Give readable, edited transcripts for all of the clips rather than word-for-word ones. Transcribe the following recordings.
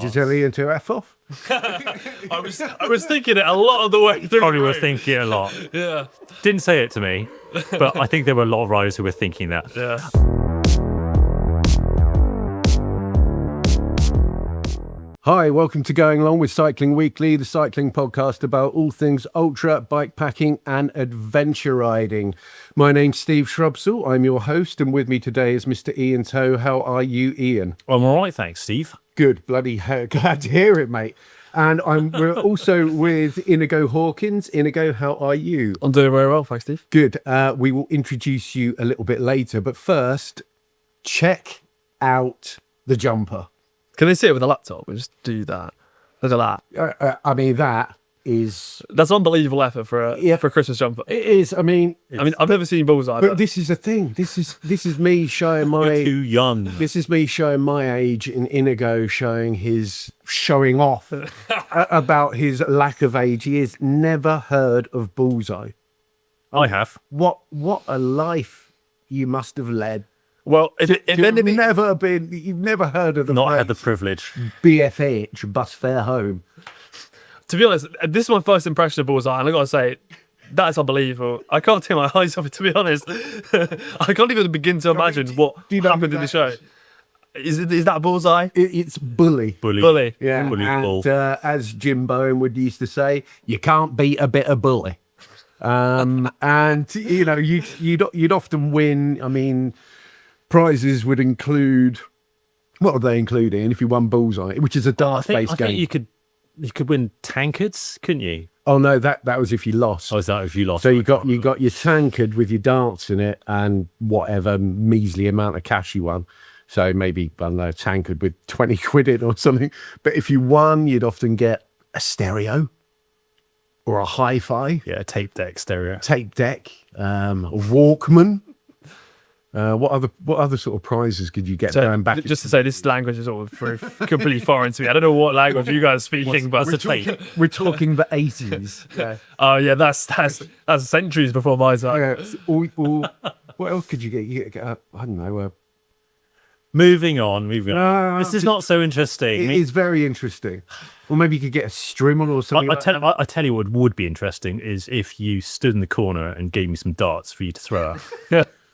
you tell Ian to F off? I was thinking it a lot of the way through. Probably were thinking it a lot. Yeah. Didn't say it to me, but I think there were a lot of riders who were thinking that. Yeah. Hi, welcome to Going Along with Cycling Weekly, the cycling podcast about all things ultra, bikepacking and adventure riding. My name's Steve Shrubsall, I'm your host, and with me today is Mr. Ian Toe. How are you, Ian? I'm all right, thanks, Steve. Good, bloody hell. Glad to hear it, mate. And we're also with Inigo Hawkins. Inigo, how are you? I'm doing very well, thanks, Steve. Good. We will introduce you a little bit later, but first, check out the jumper. Can they see it with a laptop? We'll just do that. Look at that. I mean, that is... That's unbelievable effort for a Christmas jumper. It is. I mean, I've never seen Bullseye. but this is the thing. This is me showing my... You're too young. This is me showing my age, and Inigo showing off about his lack of age. He has never heard of Bullseye. I have. What a life you must have led. Well, You've never heard of the Not had the phrase privilege. BFH, bus fare home. to be honest, this is my first impression of Bullseye, and I gotta say, that is unbelievable. I can't take my eyes off it, to be honest. I can't even begin to imagine what happened in the show. Is that Bullseye? It's bully. Bully. Yeah, Bully and ball. as Jim Bowen would used to say, you can't beat a bit of bully. And you know, you'd often win. I mean, prizes would include, what would they include in if you won Bullseye, which is a darts-based game? I think you could win tankards, couldn't you? Oh no, that was if you lost. Oh, is that if you lost? So you got your tankard with your darts in it and whatever measly amount of cash you won. So maybe, I don't know, a tankard with 20 quid in or something. But if you won, you'd often get a stereo or a hi-fi. Yeah, a tape deck stereo. Tape deck, a Walkman. What other sort of prizes could you get going back? Just to say, this language is all very completely foreign to me. I don't know what language you guys are speaking, but We're talking the 80s. Yeah. Oh yeah, that's centuries before my time. Okay, what else could you get? You get I don't know. Moving on. This is not so interesting. It is very interesting. Or maybe you could get a strimmer or something. I tell you what would be interesting is if you stood in the corner and gave me some darts for you to throw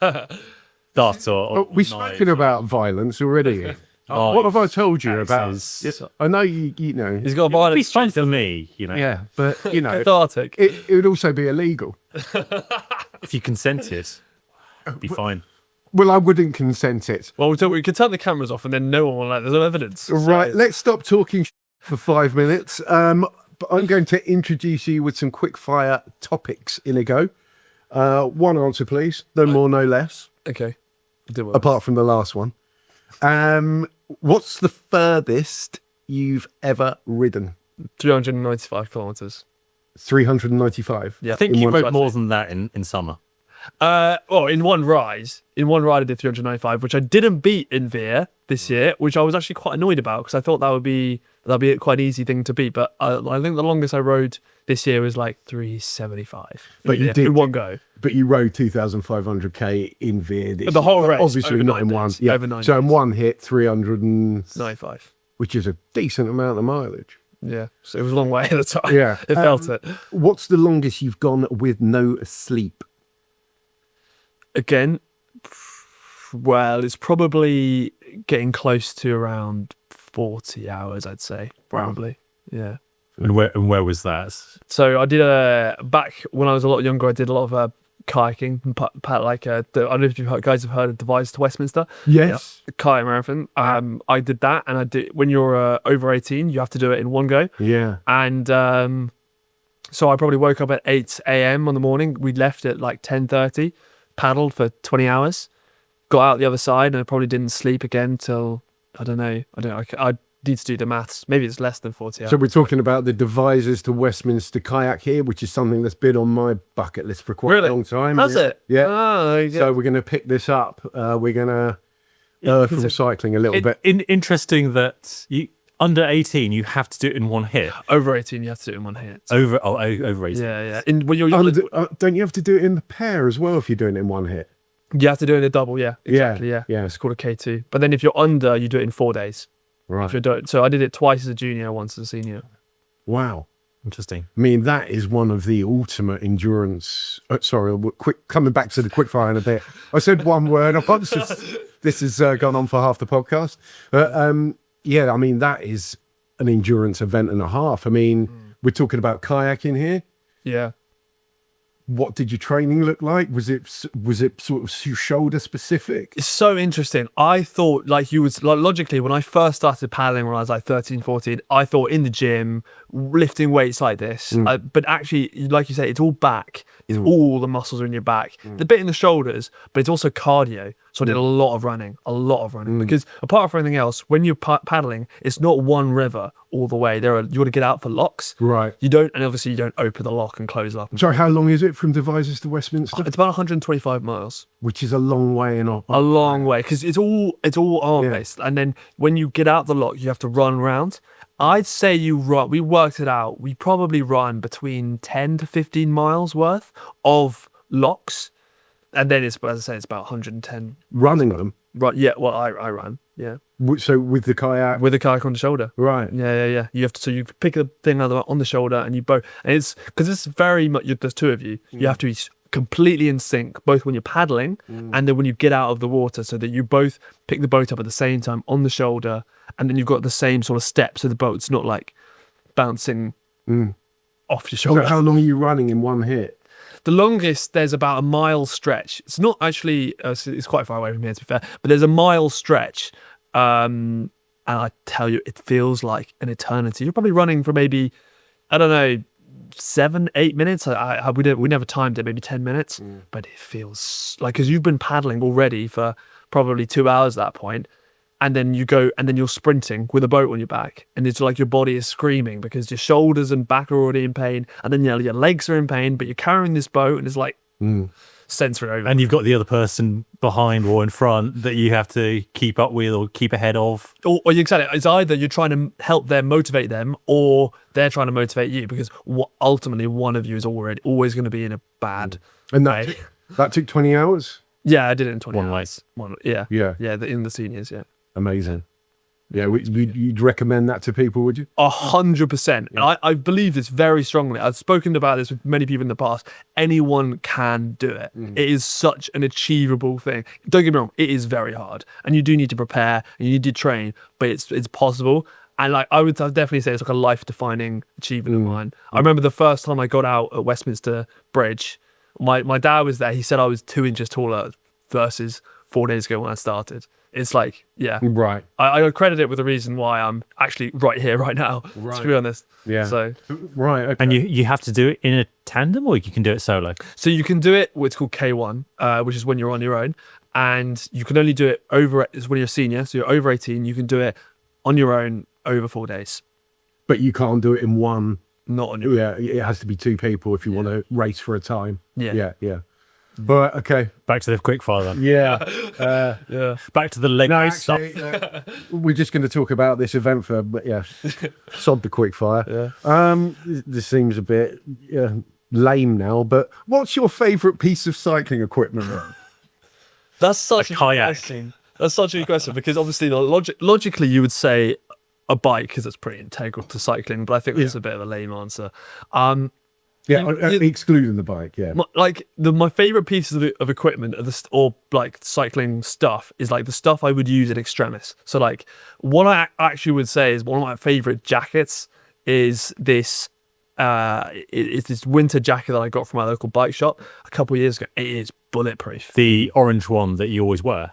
out. Darts or we've spoken about violence already. What have I told you about? I know you know. He's got a It'd be violent fun for me, you know. Yeah, but you know, cathartic. it would also be illegal. If you consented, it'd be fine. Well, I wouldn't consent it. Well, we could turn the cameras off, and then no one will there's no evidence. Right, let's stop talking for 5 minutes. But I'm going to introduce you with some quick fire topics, Inigo. One answer, please. No more, no less. Okay. Do well. Apart from the last one. What's the furthest you've ever ridden? 395 kilometers. 395? Yeah. I think you ride rode more than that in summer. In one ride I did 395, which I didn't beat in Veer this year, which I was actually quite annoyed about because I thought that'd be a quite easy thing to beat. But I think the longest I rode this year was like 375. But you did in one go. But you rode 2,500k in Veer. The whole race, obviously over not in 9 one. days, Yeah. over 9 So in days. one hit, 95. which is a decent amount of mileage. Yeah, so it was a long way at the time. Yeah, it felt it. What's the longest you've gone with no sleep? Again, well, it's probably getting close to around 40 hours, I'd say. Probably. Yeah. And where was that? So I did back when I was a lot younger. I did a lot of kayaking, I don't know if you guys have heard of Devizes to Westminster. Yes. Yeah, kayak marathon. I did that, and I did when you're over 18, you have to do it in one go. Yeah. And so I probably woke up at 8 a.m. on the morning. We left at like 10:30, paddled for 20 hours, got out the other side, and I probably didn't sleep again till I need to do the maths. Maybe it's less than 40 hours. So we're talking about the Devizes to Westminster kayak here, which is something that's been on my bucket list for quite a long time. Has it? Yeah. Oh, yeah. So we're going to pick this up. We're going to from cycling a little bit. Interesting that you under 18 you have to do it in one hit. Over 18, you have to do it in one hit. Over 18. Yeah. When you're don't you have to do it in the pair as well if you're doing it in one hit? you have to do it in a double. Yeah. Exactly. Yeah. Yeah. It's called a K2. But then if you're under, you do it in 4 days. Right. So I did it twice as a junior, once as a senior. Wow. Interesting. I mean, that is one of the ultimate endurance. Sorry, quick coming back to the quickfire in a bit. I said one word. This has gone on for half the podcast. But yeah, I mean, that is an endurance event and a half. I mean, we're talking about kayaking here. Yeah. What did your training look like? Was it sort of shoulder specific? It's so interesting. I thought, like, you would, like, logically, when I first started paddling when I was like 13, 14, I thought in the gym, lifting weights like this. But actually, like you say, it's all back. It's all the muscles are in your back. The bit in the shoulders, but it's also cardio. So I did a lot of running, because apart from anything else, when you're paddling, it's not one river all the way. You want to get out for locks. Right. And obviously you don't open the lock and close up. Sorry, how long is it from Devizes to Westminster? It's about 125 miles. Which is a long way and A long way, because it's all arm based. And then when you get out the lock, you have to run around. I'd say we worked it out. We probably run between 10 to 15 miles worth of locks. And then it's, as I say, it's about 110. Running them? Right. Yeah. Well, I run. Yeah. So with the kayak? With the kayak on the shoulder. Right. Yeah. You have to, so you pick the thing on the shoulder and you both, and it's, because it's very much, there's two of you. You have to be completely in sync, both when you're paddling and then when you get out of the water, so that you both pick the boat up at the same time on the shoulder, and then you've got the same sort of steps, so the boat's not like bouncing off your shoulder. So how long are you running in one hit? The longest, there's about a mile stretch. It's not actually, it's quite far away from here, to be fair, but there's a mile stretch. And I tell you, it feels like an eternity. You're probably running for maybe, I don't know, 7-8 minutes. We never timed it, maybe 10 minutes, but it feels like, because you've been paddling already for probably 2 hours at that point, and then you go, and then you're sprinting with a boat on your back, and it's like your body is screaming because your shoulders and back are already in pain, and then your legs are in pain, but you're carrying this boat, and it's like sensory over. And you've got the other person behind or in front that you have to keep up with or keep ahead of. Or exactly, it's either you're trying to help them, motivate them, or they're trying to motivate you, because ultimately one of you is always going to be in a bad And way. that took 20 hours? Yeah, I did it in 20 One hours. Yeah. In the seniors, yeah. Amazing. Yeah, you'd recommend that to people, would you? 100%. And I believe this very strongly. I've spoken about this with many people in the past. Anyone can do it. It is such an achievable thing. Don't get me wrong, it is very hard, and you do need to prepare and you need to train, but it's possible. And like, I'd definitely say it's like a life-defining achievement of mine. I remember the first time I got out at Westminster Bridge, my dad was there. He said I was 2 inches taller versus 4 days ago when I started. It's like, yeah. Right. I credit it with the reason why I'm actually right here, right now, to be honest. Yeah. So, right. Okay. And you have to do it in a tandem, or you can do it solo? so you can do it, what's called K1, which is when you're on your own. And you can only do it is when you're a senior. So you're over 18, you can do it on your own over 4 days. But you can't do it in one. Not on your own. Yeah, it has to be two people if you want to race for a time. Yeah. Yeah. But okay. Back to the quickfire then. Yeah. Yeah. Back to the leg No, stuff. actually, we're just going to talk about this event but yeah, sod the quickfire. Yeah. This seems a bit lame now, but what's your favourite piece of cycling equipment? That's such A a kayak. question. That's such a good question, because obviously logically you would say a bike, because it's pretty integral to cycling, but I think that's a bit of a lame answer. Excluding the bike. Yeah. My favorite pieces of equipment or like cycling stuff is like the stuff I would use in extremis. So like what I actually would say is one of my favorite jackets is this. It's this winter jacket that I got from my local bike shop a couple of years ago. It is bulletproof. The orange one that you always wear.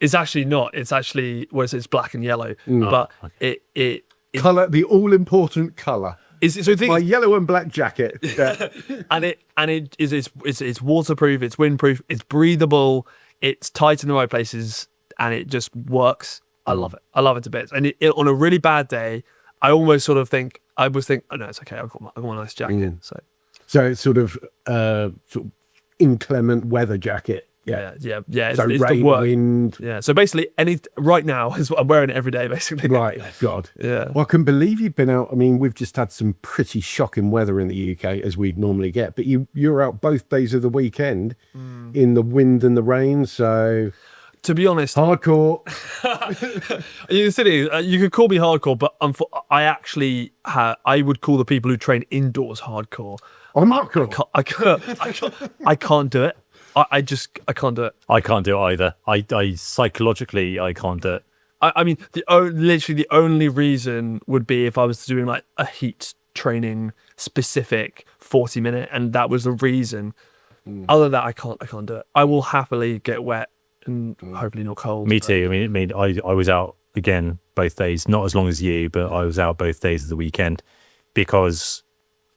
It's actually not. It's actually it's black and yellow, but it Colour, the all important colour. My yellow and black jacket. Yeah. and it's waterproof, it's windproof, it's breathable, it's tight in the right places, and it just works. I love it. I love it to bits. And on a really bad day, I always sort of think, oh no, it's okay. I've got a nice jacket. So it's sort of inclement weather jacket. Yeah. So It's rain, the work. wind. Yeah. So basically, right now is what I'm wearing it every day, basically. Right. God. Yeah. Well, I can believe you've been out. I mean, we've just had some pretty shocking weather in the UK, as we normally get. But you're out both days of the weekend in the wind and the rain. So To be honest, Hardcore. you could call me hardcore, but I would call the people who train indoors hardcore. I'm hardcore. I can't do it. I can't do it. I can't do it either. I psychologically, I can't do it. I mean, literally the only reason would be if I was doing like a heat training specific 40-minute, and that was the reason. Other than that, I can't do it. I will happily get wet and hopefully not cold. Me too. I was out again both days, not as long as you, but I was out both days of the weekend because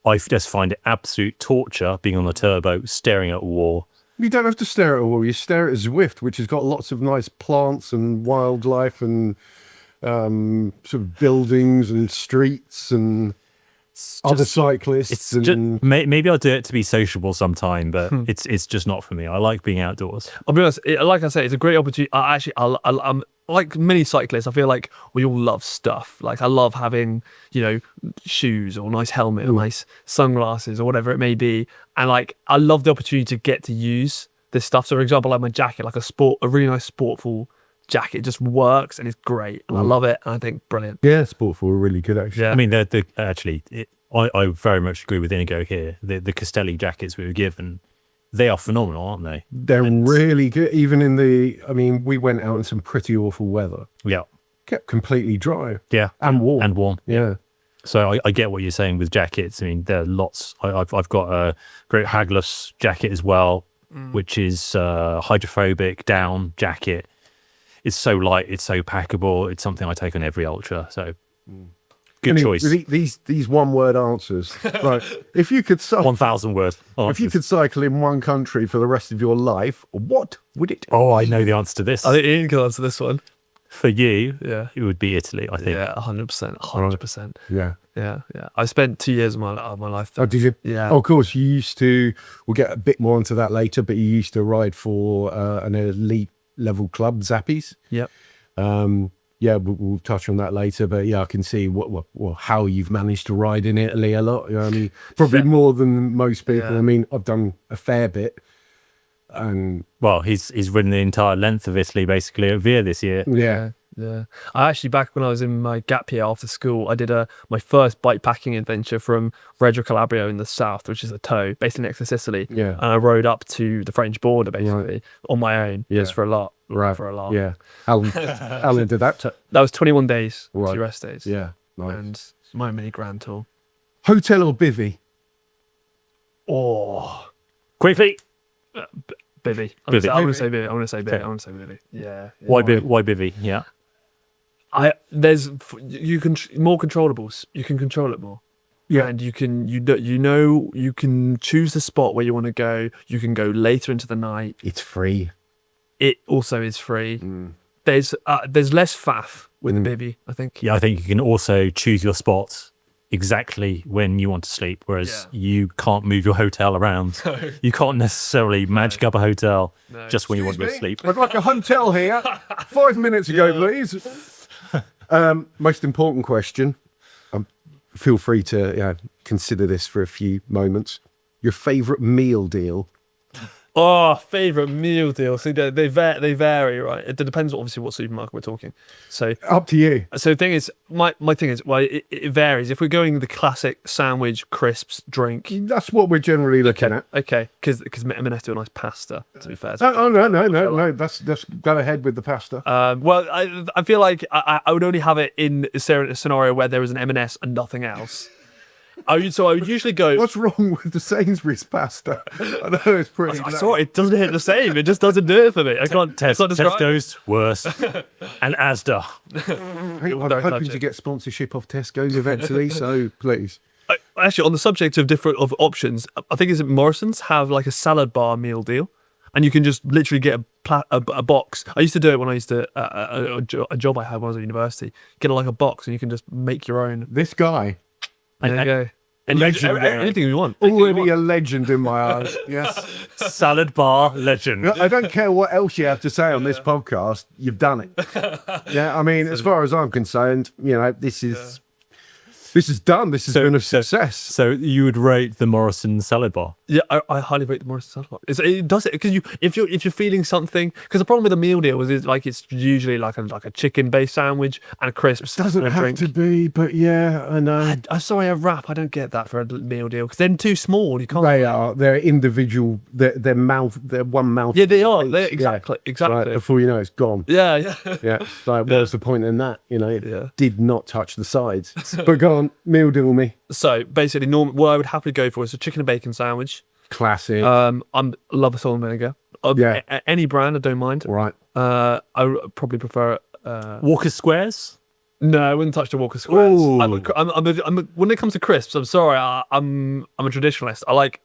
I just find it absolute torture being on the turbo, staring at a wall. You don't have to stare at a wall. You stare at Zwift, which has got lots of nice plants and wildlife and sort of buildings and streets and other cyclists. Mm. Maybe I'll do it to be sociable sometime, but it's just not for me. I like being outdoors. I'll be honest. Like I say, it's a great opportunity. I'm like many cyclists. I feel like we all love stuff. Like I love having, shoes or nice helmet or nice sunglasses or whatever it may be. And like I love the opportunity to get to use this stuff. So for example, like my jacket, like a really nice sportful jacket, just works and it's great. And I love it. And I think brilliant. Yeah, Sportful are really good actually. Yeah. I mean, I very much agree with Inigo here. The Castelli jackets we were given, they are phenomenal, aren't they? They're really good. Even we went out in some pretty awful weather. Yeah. Kept completely dry. Yeah. And warm. And warm. Yeah. So I get what you're saying with jackets. I mean, there are lots. I've got a great Hagless jacket as well, which is hydrophobic down jacket. It's so light, it's so packable. It's something I take on every ultra. So good choice. These one-word answers. Right. If you could 1,000 word. If you could cycle in one country for the rest of your life, what would it? Oh, I know the answer to this. I think Ian can answer this one. For you, Yeah. it would be Italy, I think. Yeah, 100%. 100%. Yeah. Yeah. I spent 2 years of my life there. Oh, did you? Yeah. Oh, of course, you used to. We'll get a bit more into that later, but you used to ride for an elite level club, Zappies. Yep. Yeah, we'll touch on that later. But yeah, I can see how you've managed to ride in Italy a lot. Probably more than most people. Yeah. I mean, I've done a fair bit. And well, he's ridden the entire length of Italy basically at Via this year. yeah. Yeah. I actually, back when I was in my gap year after school, I did my first bike packing adventure from Reggio Calabria in the south, which is a toe, basically next to Sicily. Yeah. And I rode up to the French border basically on my own, just for a lot. Right. For a lot. Yeah. How long did that take? That was 21 days, Right. 2 rest days. Yeah. Nice. And my mini grand tour. Hotel or bivvy? Oh, Quickly, bivvy. I'm Bivvy. going to say bivvy. I'm going to say bivvy. Okay. I'm going to say bivvy. Yeah. why Bivy? Yeah. You can more controllables. You can control it more. Yeah. And you can choose the spot where you want to go. You can go later into the night. It's free. It also is free. There's less faff with the bivvy, I think. Yeah, I think you can also choose your spots exactly when you want to sleep, whereas you can't move your hotel around. You can't necessarily magic up a hotel just when you want to go to sleep. I'd like a hotel here. 5 minutes ago, please. Most important question. Feel free to consider this for a few moments. Your favourite meal deal? Oh, favourite meal deal. See, they vary, right? It depends, obviously, what supermarket we're talking. So Up to you. So the thing is, my thing is, well, it varies. If we're going the classic sandwich, crisps, drink. That's what we're generally looking at. Okay, because M&S do a nice pasta, to be fair. No. That's go ahead with the pasta. Well, I feel like I would only have it in a scenario where there was an M&S and nothing else. I would usually go. What's wrong with the Sainsbury's pasta? I know it's pretty. I saw it doesn't hit the same. It just doesn't do it for me. I can't. Tesco's worse, and Asda. I'm hoping to get sponsorship off Tesco's eventually, so please. Actually, on the subject of options, I think is it Morrison's have like a salad bar meal deal, and you can just literally get a box. I used to do it when I used to a job I had when I was at university. Get like a box, and you can just make your own. This guy. There you go. And anything you want. Already a legend in my eyes. Yes. Salad bar legend. I don't care what else you have to say on this podcast. You've done it. Yeah. I mean, as far as I'm concerned, this is This is done. This has been a success. So you would rate the Morrison salad bar? Yeah, I highly rate the Morrison salad bar. It does it because if you're feeling something, because the problem with a meal deal is it's usually like a chicken based sandwich and crisps. Doesn't and a have drink. to be, but yeah, I know. I'm sorry, a wrap. I don't get that for a meal deal because they're too small. You can't. They are. They're individual. They're one mouth. Yeah, they are. Yeah. Exactly. Right, before you know, it's gone. Yeah, yeah. Yeah. Like, what was the point in that? You know, it Yeah. did not touch the sides. But go on, meal deal me. So basically, what I would happily go for is a chicken and bacon sandwich. Classic. Love a salt and vinegar. Yeah. Any brand, I don't mind. Right. I would probably prefer. Walker Squares? No, I wouldn't touch the Walker Squares. Ooh. When it comes to crisps, I'm sorry. I'm a traditionalist. I like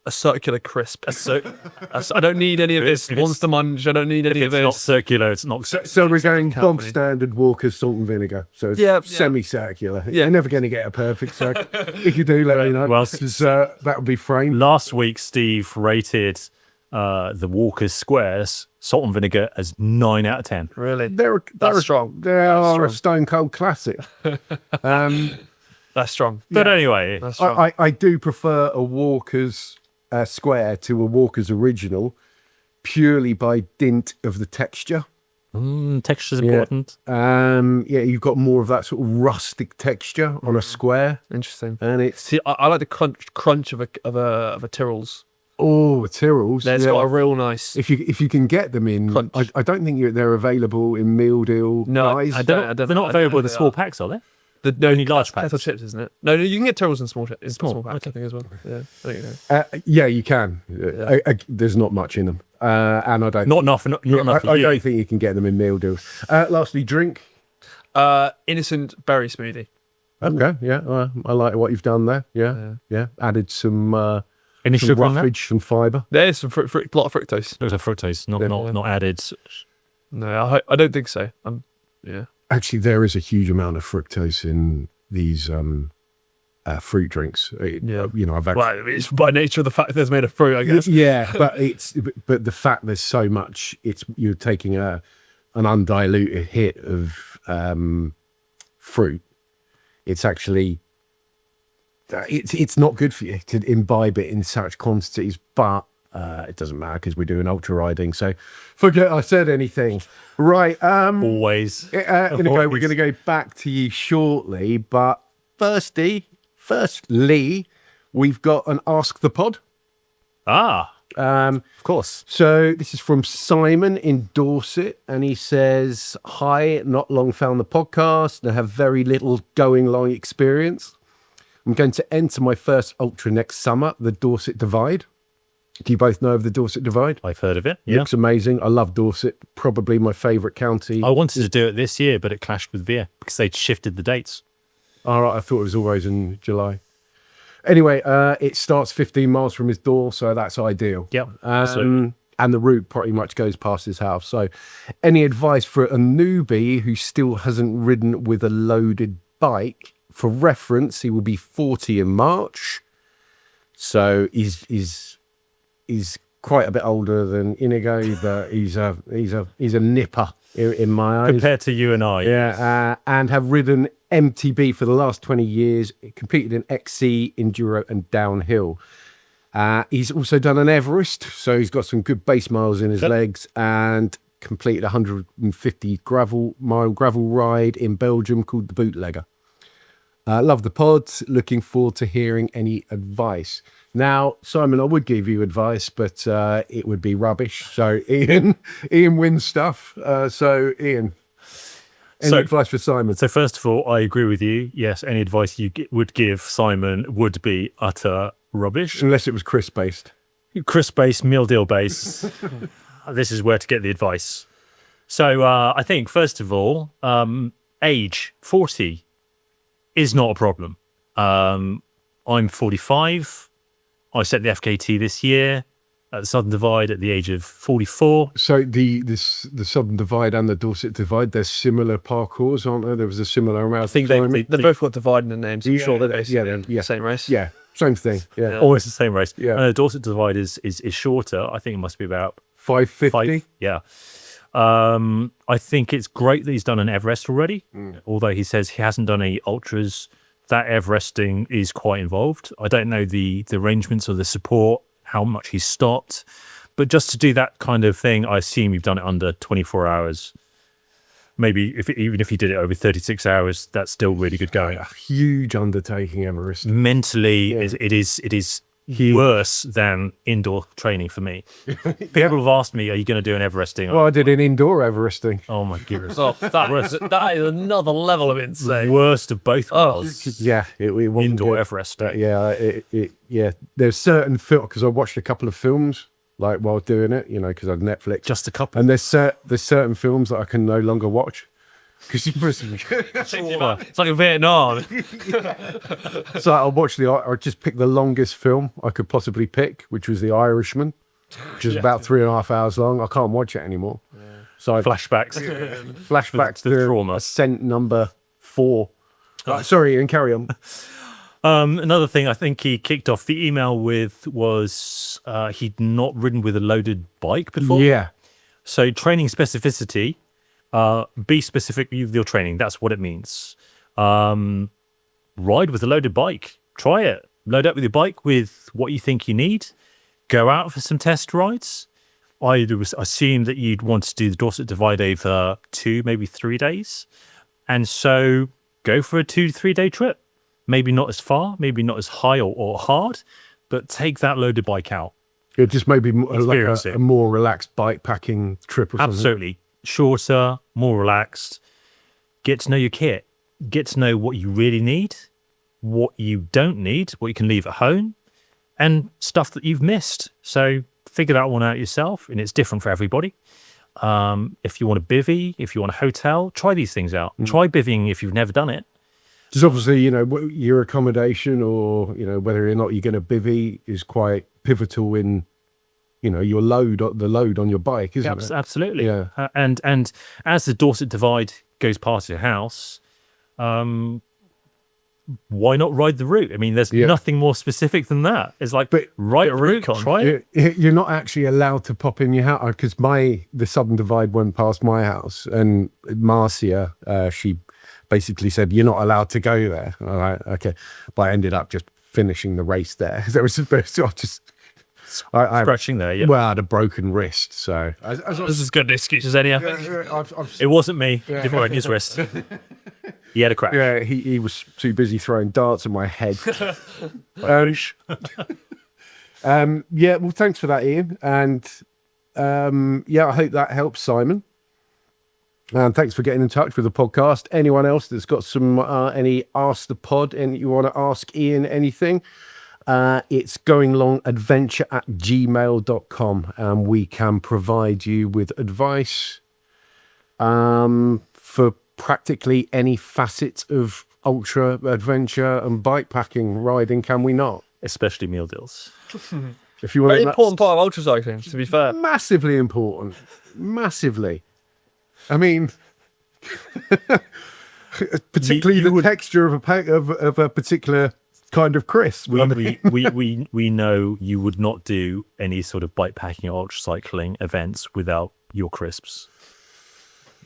a circular crisp. I don't need any of this Monster Munch. I don't need any of It's not this. circular, it's not... So we're going Company. bog standard Walker's salt and vinegar. So it's Yeah. semicircular. Yeah. You're never going to get a perfect circle. If you do, let me know. Well, 'cause, that would be framed. Last week, Steve rated the Walker's Squares salt and vinegar as 9 out of 10. Really? They're strong. They That's are a strong. stone cold classic. That's strong. But anyway, That's strong. I do prefer a Walker's Square to a Walker's Original purely by dint of the texture. texture's important. Yeah, you've got more of that sort of rustic texture on a square, Interesting. and it's See, I like the crunch of a Tyrrell's. Tyrrells. It's yeah. got a real nice. If you can get them in, Crunch. I don't think they're available in meal deal. No, guys. I They're don't- not available in the they small are. packs, are they? No, only large packs. kettle chips, isn't it? No, you can get Tyrrells in small packs. okay. I think as well. Yeah, I think so. Yeah, you can. There's not much in them, and I don't. Not enough. Not enough for I you. don't think you can get them in meal deals. Lastly, drink. Innocent berry smoothie. Okay, yeah, I like what you've done there. Yeah. Added some Any sugar on that? roughage, some fibre. There's some lot of fructose. Looks like fructose, not added. No, I don't think so. Yeah. Actually, there is a huge amount of fructose in these fruit drinks. Yeah. You know, I've actually. Well, it's by nature of the fact that it's made of fruit, I guess. Yeah, but the fact there's so much, you're taking an undiluted hit of fruit. It's actually it's not good for you to imbibe it in such quantities, but it doesn't matter because we're doing ultra riding. So forget I said anything. Right. Always. We're going to go back to you shortly, but firstly, we've got an Ask the Pod. Of course. So this is from Simon in Dorset, and he says, "Hi, not long found the podcast and have very little going long experience. I'm going to enter my first ultra next summer, the Dorset Divide. Do you both know of the Dorset Divide? I've heard of it. Yeah. Looks amazing. I love Dorset. Probably my favourite county. I wanted to do it this year, but it clashed with Veer because they'd shifted the dates. All right, I thought it was always in July. Anyway, it starts 15 miles from his door, so that's ideal. Yep, absolutely. And the route pretty much goes past his house. So any advice for a newbie who still hasn't ridden with a loaded bike? For reference, he will be 40 in March. So he's quite a bit older than Inigo, but he's a nipper in my eyes. Compared to you and I. Yeah, and have ridden MTB for the last 20 years, competed in XC, Enduro and downhill. He's also done an Everest, so he's got some good base miles in his legs, and completed a 150 mile gravel ride in Belgium called the Bootlegger. Love the pod, looking forward to hearing any advice. Now, Simon, I would give you advice, but it would be rubbish. So Ian wins stuff. So Ian, any advice for Simon? So first of all, I agree with you. Yes, any advice you would give Simon would be utter rubbish. Unless it was Chris based. Chris base, meal deal base. This is where to get the advice. So I think first of all, age 40 is not a problem. I'm 45. I set the FKT this year at the Southern Divide at the age of 44. So the Southern Divide and the Dorset Divide, they're similar parcours, aren't they? There was a similar amount. I think They've both got Divide in the names. I'm sure they're yeah, same race. yeah, same thing. Yeah, always the same race. Yeah. The Dorset Divide is shorter. I think it must be about 550. 5. Yeah. I think it's great that he's done an Everest already, although he says he hasn't done any ultras that Everesting is quite involved. I don't know the arrangements or the support, how much he's stopped, but just to do that kind of thing, I assume you've done it under 24 hours. Maybe even if you did it over 36 hours, that's still really good going. A huge undertaking, Everest. Mentally, it is worse than indoor training for me. People have asked me, "Are you going to do an Everesting?" Well, I did an indoor Everesting. Oh my goodness! Oh, that is another level of insane. Worst of both worlds. Yeah, it wasn't Indoor good. Everest. Yeah. There's certain film because I watched a couple of films like while doing it, because I had Netflix. Just a couple. And there's certain films that I can no longer watch because It's like in Vietnam. So I just picked the longest film I could possibly pick, which was The Irishman, which is about 3.5 hours long. I can't watch it anymore. Yeah. So I Flashbacks. flashback to the to trauma. Ascent number 4. Sorry, and carry on. Another thing I think he kicked off the email with was he'd not ridden with a loaded bike before. Yeah. So training specificity, be specific with your training. That's what it means. Ride with a loaded bike. Try it. Load up with your bike with what you think you need. Go out for some test rides. I assume that you'd want to do the Dorset Divide over 2, maybe 3 days. And so go for a 2 to 3 day trip. Maybe not as far, maybe not as high or hard, but take that loaded bike out. It just maybe like Experience it. a more relaxed bike packing trip or something. Absolutely. Shorter, more relaxed. Get to know your kit. Get to know what you really need, what you don't need, what you can leave at home, and stuff that you've missed. So figure that one out yourself, and it's different for everybody. If you want a bivvy, if you want a hotel, try these things out. Try bivvying if you've never done it. Just obviously, your accommodation or, whether or not you're going to bivvy is quite pivotal in, your the load on your bike, isn't it? Absolutely. Yeah. And as the Dorset Divide goes past your house, why not ride the route? I mean, there's nothing more specific than that. It's like, ride a route, try it. You're not actually allowed to pop in your house because the Southern Divide went past my house and Marcia, she basically said, you're not allowed to go there. All right, okay. But I ended up just finishing the race there. There was Scratching there, yeah. Well, I had a broken wrist, so This is as good an excuse as any. It wasn't me. It broke his wrist. He had a crack. Yeah, he was too busy throwing darts at my head. Well, thanks for that, Ian. And I hope that helps, Simon. And thanks for getting in touch with the podcast. Anyone else that's got some any Ask the Pod and you want to ask Ian anything, it's goingalongadventure@gmail.com, and we can provide you with advice for practically any facet of ultra adventure and bike packing riding, can we not? Especially meal deals. If you want Very important part of ultra cycling, to be fair. Massively important. Massively. I mean, particularly the texture of a particular kind of crisp. We know you would not do any sort of bike packing or ultra cycling events without your crisps.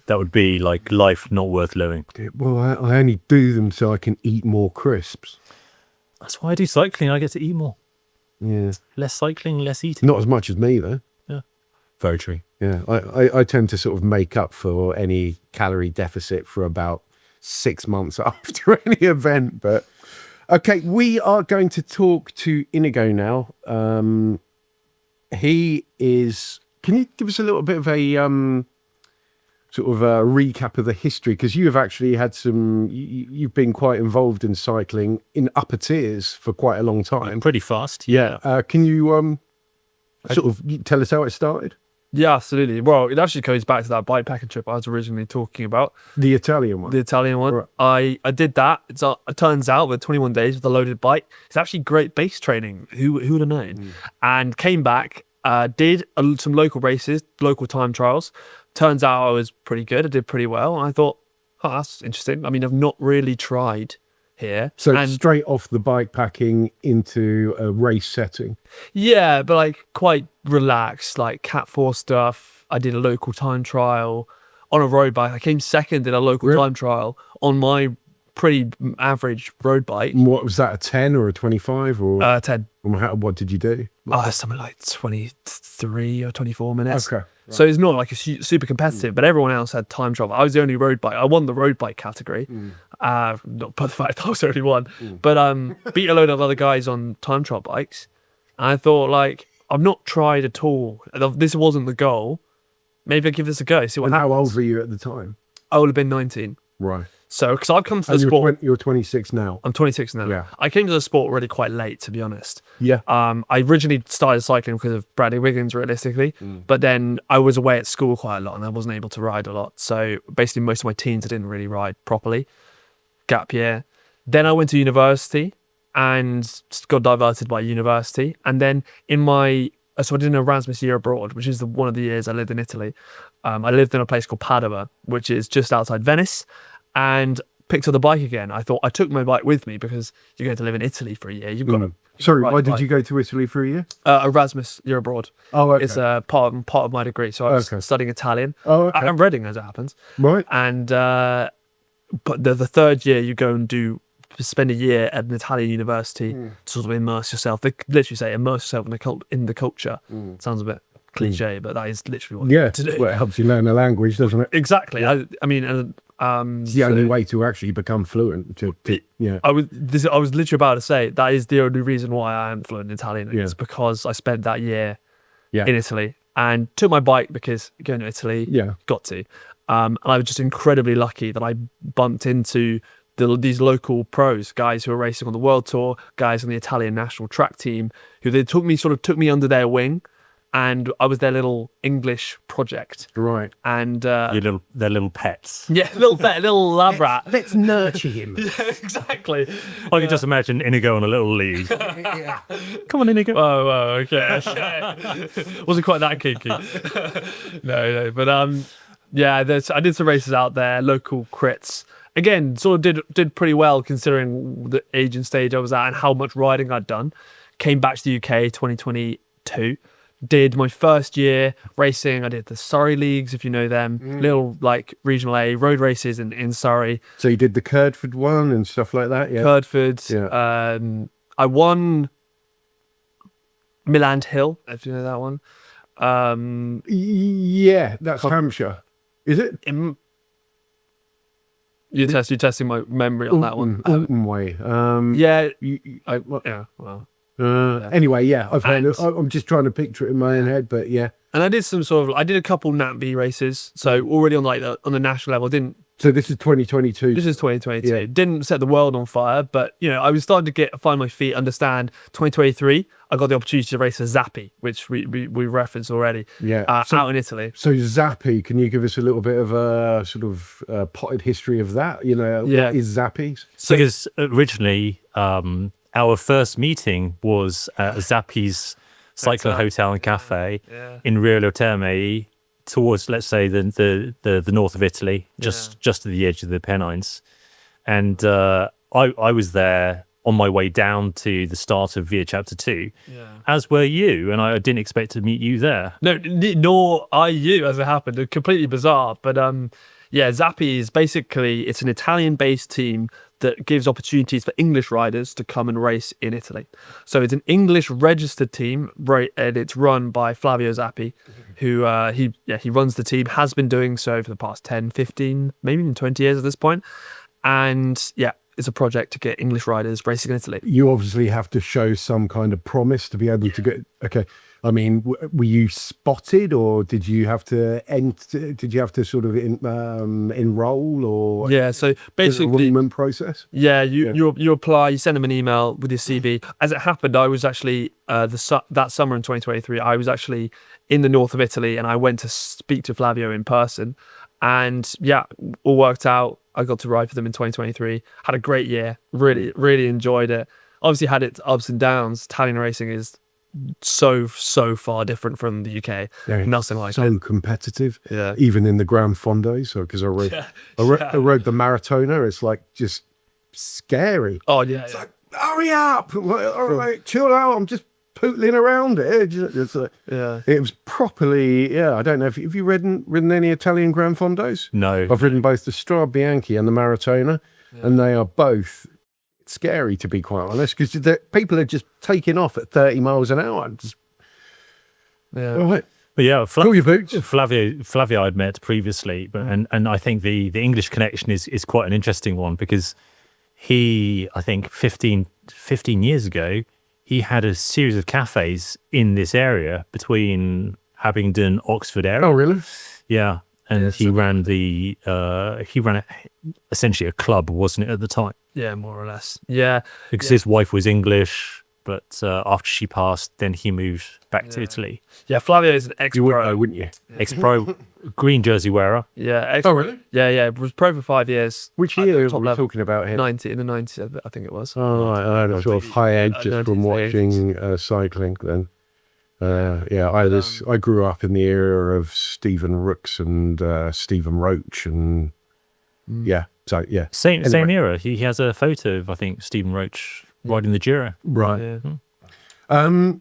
That would be like life not worth living. Well, I only do them so I can eat more crisps. That's why I do cycling. I get to eat more. Yeah. Less cycling, less eating. Not as much as me, though. Yeah. Very true. Yeah. I tend to sort of make up for any calorie deficit for about 6 months after any event. But okay, we are going to talk to Inigo now. He is... Can you give us a little bit of a... sort of a recap of the history, because you have actually had you've been quite involved in cycling in upper tiers for quite a long time. Pretty fast, yeah. Can you sort of tell us how it started? Yeah, absolutely. Well, it actually goes back to that bike packing trip I was originally talking about. The Italian one? The Italian one. Right. I did that. It turns out with 21 days with a loaded bike, it's actually great base training. Who would have known? And came back, did some local races, local time trials. Turns out I was pretty good. I did pretty well. And I thought, oh, that's interesting. I mean, I've not really tried here. So straight off the bike packing into a race setting. Yeah, but like quite relaxed, like Cat 4 stuff. I did a local time trial on a road bike. I came second in a local time trial on my pretty average road bike. What was that, a 10 or a 25? Or 10. what did you do? Something like 23 or 24 minutes. Okay. So it's not like a super competitive, but everyone else had time trial. I was the only road bike. I won the road bike category. Not by the fact I was the only one, but beat a load of other guys on time trial bikes. And I thought, like, I've not tried at all. This wasn't the goal. Maybe I'll give this a go. See what And happens. how old were you at the time? I would have been 19. Right. So, because I've come to the And sport. you're 26 now. I'm 26 now. Yeah. I came to the sport really quite late, to be honest. Yeah. I originally started cycling because of Bradley Wiggins, realistically, but then I was away at school quite a lot and I wasn't able to ride a lot. So basically, most of my teens I didn't really ride properly. Gap year. Then I went to university and got diverted by university. And then so I did an Erasmus year abroad, which is one of the years I lived in Italy. I lived in a place called Padua, which is just outside Venice. And picked up the bike again. I thought I took my bike with me because you're going to live in Italy for a year. You've got to. Sorry, ride why the did bike. you go to Italy for a year? Erasmus year abroad. Oh, okay. It's part of my degree. So I was studying Italian. Oh, okay. At Reading, as it happens. Right. And but the third year, you go and spend a year at an Italian university to sort of immerse yourself. They literally say immerse yourself in the culture. Sounds a bit cliche, but that is literally what you need to do. Well, it helps you learn the language, doesn't it? Exactly. I mean, It's the only way to actually become fluent. Yeah. I was literally about to say that is the only reason why I am fluent in Italian. Yeah. It's because I spent that year Yeah. in Italy and took my bike because going to Italy, Yeah. got to. And I was just incredibly lucky that I bumped into these local pros, guys who are racing on the world tour, guys on the Italian national track team, who they took me under their wing, and I was their little English project. Right. And Their little pets. yeah, little lab rat. Let's nurture him. Yeah, exactly. I can just imagine Inigo on a little lead. Come on, Inigo. Oh, okay. Wasn't quite that kinky. No, but yeah, I did some races out there, local crits. Again, sort of did pretty well considering the age and stage I was at and how much riding I'd done. Came back to the UK 2022. Did my first year racing. I did the Surrey Leagues, if you know them, little like regional A road races in Surrey. So you did the Curdford one and stuff like that, yeah? Curdford. Yeah. I won Milland Hill, if you know that one. Yeah, that's Hampshire. Is it? You're testing my memory on that one. Alton Way. Yeah. Well, Yeah. Well. anyway, yeah, I've heard And- it. I'm just trying to picture it in my own head, but yeah. And I did I did a couple Nat B races. So already on on the national level, So this is 2022. this is 2022. Yeah. Didn't set the world on fire, but I was starting to find my feet, understand 2023. I got the opportunity to race a Zappi, which we referenced already. Yeah. Out in Italy. So Zappi, can you give us a little bit of a sort of potted history of that? Yeah. What is Zappi? Because originally, our first meeting was at Zappi's Cycling Hotel and Cafe in Riolo Terme, towards, let's say, the north of Italy, just at the edge of the Pennines. And I was there on my way down to the start of Via Chapter 2, as were you, and I didn't expect to meet you there. No, nor I you, as it happened. Completely bizarre. But Zappi is basically, it's an Italian-based team that gives opportunities for English riders to come and race in Italy. So it's an English registered team, right? And it's run by Flavio Zappi, who he runs the team, has been doing so for the past 10, 15, maybe even 20 years at this point. And yeah, it's a project to get English riders racing in Italy. You obviously have to show some kind of promise to be able to get. Okay, I mean, were you spotted, or did you have to Did you have to sort of enroll, or Yeah, so is it a basically, recruitment process? yeah, you apply, you send them an email with your CV. As it happened, I was actually that summer in 2023, I was actually in the north of Italy, and I went to speak to Flavio in person, and yeah, all worked out. I got to ride for them in 2023. Had a great year. Really, really enjoyed it. Obviously, had its ups and downs. Italian racing is so far different from the UK. Yeah, Nothing like so it. competitive. Yeah. Even in the Gran Fondo. So because I rode the Maratona, it's like just scary. Oh yeah. It's like, hurry up! All right, chill out. I'm just pootling around it. It's like, Yeah. It was properly. Yeah, I don't know if you ridden any Italian Gran Fondos. No. I've ridden both the Strade Bianchi and the Maratona. and they are both scary, to be quite honest, because people are just taking off at 30 miles an hour. Just, Yeah. all right, But yeah, pull your boots. Flavio I'd met previously, but and I think the English connection is quite an interesting one, because he, I think 15 years ago, he had a series of cafes in this area between Abingdon, Oxford area. Oh, really? Yeah, and he ran essentially a club, wasn't it, at the time? Yeah, more or less. Yeah. Because his wife was English, but after she passed, then he moved back to Italy. Yeah, Flavio is an You would know, ex-pro. wouldn't you? Ex-pro, green jersey wearer. Yeah. Oh, really? Yeah. Was pro for 5 years. Which At year the are top we level. talking about here? 90 in the 90s, I think it was. Oh, right. I had a sort of high edge just from 1980s. watching cycling then. I grew up in the era of Stephen Rooks and Stephen Roach, and Same Anyway. era. He has a photo of, I think, Stephen Roach riding the Giro. right. Yeah.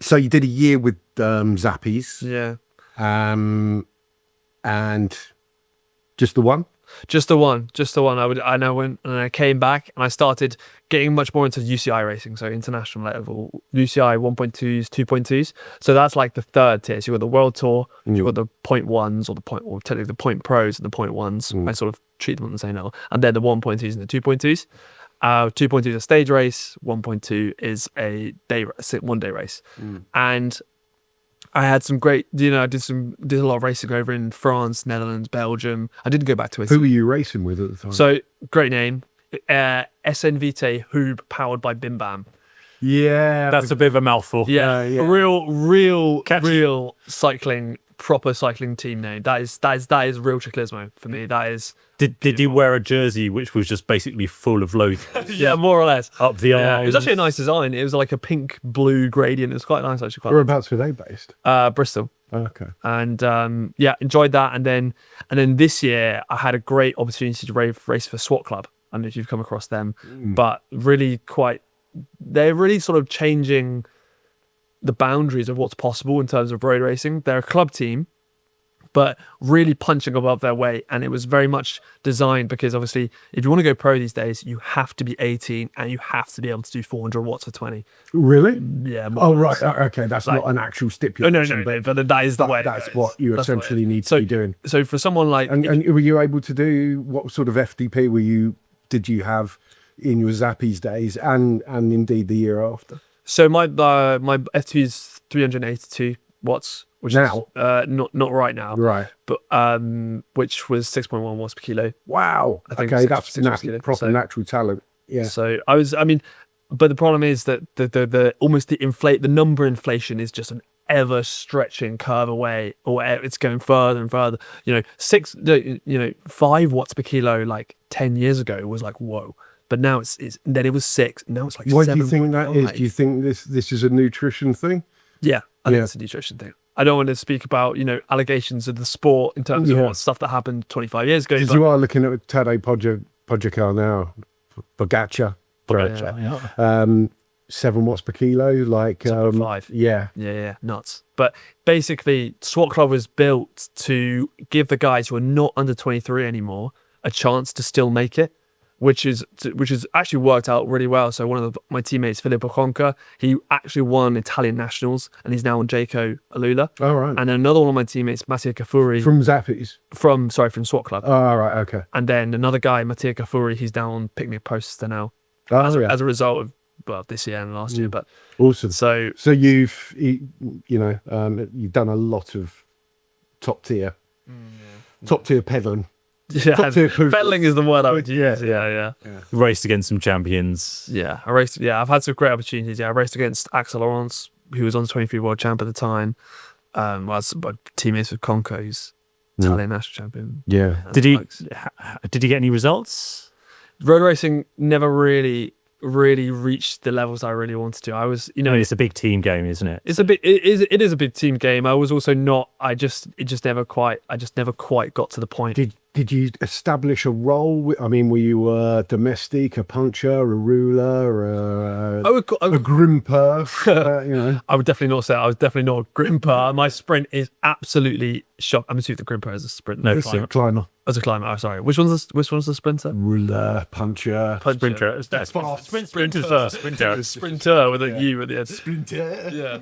So you did a year with Zappies, Yeah. and just the one. Just the one. I went and I came back and I started getting much more into UCI racing, so international level UCI 1.2s, 2.2s. So that's like the third tier. So you've got the World Tour, you've got the point ones, or technically the point pros and the point ones. I sort of treat them on the same level, and then the 1.2s and the 2.2s. 2.2 is a stage race. 1.2 is a 1 day race, and I had some great, I did a lot of racing over in France, Netherlands, Belgium. I didn't go back to Italy. Who were you racing with at the time? So great name, SNVT Hoob, powered by Bim Bam. yeah, That's a bit of a mouthful. Yeah, yeah. real cycling, proper cycling team name. That is real ciclismo for me. That is Did you wear a jersey which was just basically full of loads yeah, more or less. up the Yeah, arms? it was actually a nice design. It was like a pink blue gradient. It was quite nice actually. Whereabouts were they based? Bristol. Okay. And enjoyed that. And then this year I had a great opportunity to race for SWAT Club. I don't know if you've come across them, but they're really sort of changing the boundaries of what's possible in terms of road racing. They're a club team, but really punching above their weight. And it was very much designed because obviously if you want to go pro these days, you have to be 18 and you have to be able to do 400 watts for 20. Really? Yeah. Oh, right. Okay. That's not an actual stipulation. No, but that is the way. That's what you That's the way. essentially need to be doing. So for someone like... And were you able to do, what sort of FDP did you have in your Zappies days and indeed the year after? So my FT is 382 watts, which Now? is not right now, Right. but which was 6.1 watts per kilo. Wow. I think Okay, six- that's six kilos. proper So- natural talent. Yeah. So but the problem is that the number inflation is just an ever stretching curve away, or it's going further and further. 5 watts per kilo like 10 years ago was like whoa. But now then it was 6. Now it's like Why 7. do you think that is? Do you think this is a nutrition thing? Yeah, I think Yeah. it's a nutrition thing. I don't want to speak about, allegations of the sport in terms of what stuff that happened 25 years ago. Because But you are looking at Tadej Pogacar now, Pogacar, Yeah. 7 watts per kilo, like 7.5. Yeah. Yeah, nuts. But basically, SWAT Club was built to give the guys who are not under 23 anymore a chance to still make it, which is actually worked out really well. So one of my teammates, Filippo Conca, he actually won Italian nationals, and he's now on Jaco Alula. All right. And then another one of my teammates, Mattia Cafuri, From Zappies. from SWAT Club. All right. Okay. And then another guy, Mattia Cafuri, he's down on Picnic Poster now Oh, as a result of this year and last year. But awesome. so you've done a lot of top tier pedaling. yeah, Top tier crew. pedaling is the word I would use. Yeah. Raced against some champions. Yeah, I've had some great opportunities. Yeah, I raced against Axel Laurence, who was on 23 world champ at the time. My teammates with Conco, who's Italian national champion. Yeah. And Did he like, get any results? road racing never really reached the levels I really wanted to. I was, It's a big team game, isn't it? it is a big team game. I was also not. I just never quite got to the point. Did you establish a role? I mean, were you a domestic, a puncher, a ruler, I would a grimper? I would definitely not say I was definitely not a grimper. My sprint is absolutely shock. I'm assuming the Grimper is a sprint. No, Climber. As a climber. Oh, sorry. Which one's the sprinter? Ruler, puncher. Sprinter. That's Sprinter's first. Sprinter with a U at the end. Sprinter. Yeah.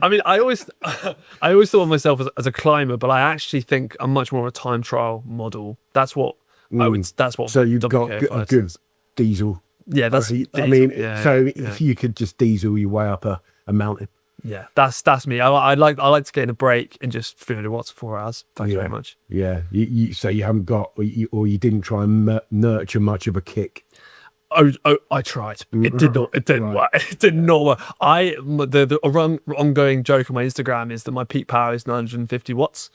I mean, I always thought of myself as a climber, but I actually think I'm much more of a time trial model. That's what that's what. So you've got WK5 a good says. diesel. Yeah, that's. I mean, yeah, so yeah. if you could just diesel your way up a mountain. Yeah, that's me. I like to get in a break and just 300 watts for 4 hours. Thank you very much. Yeah. So you haven't got, or you didn't try and nurture much of a kick. Oh, I tried. It did not. It didn't work. It did not work. The ongoing joke on my Instagram is that my peak power is 950 watts,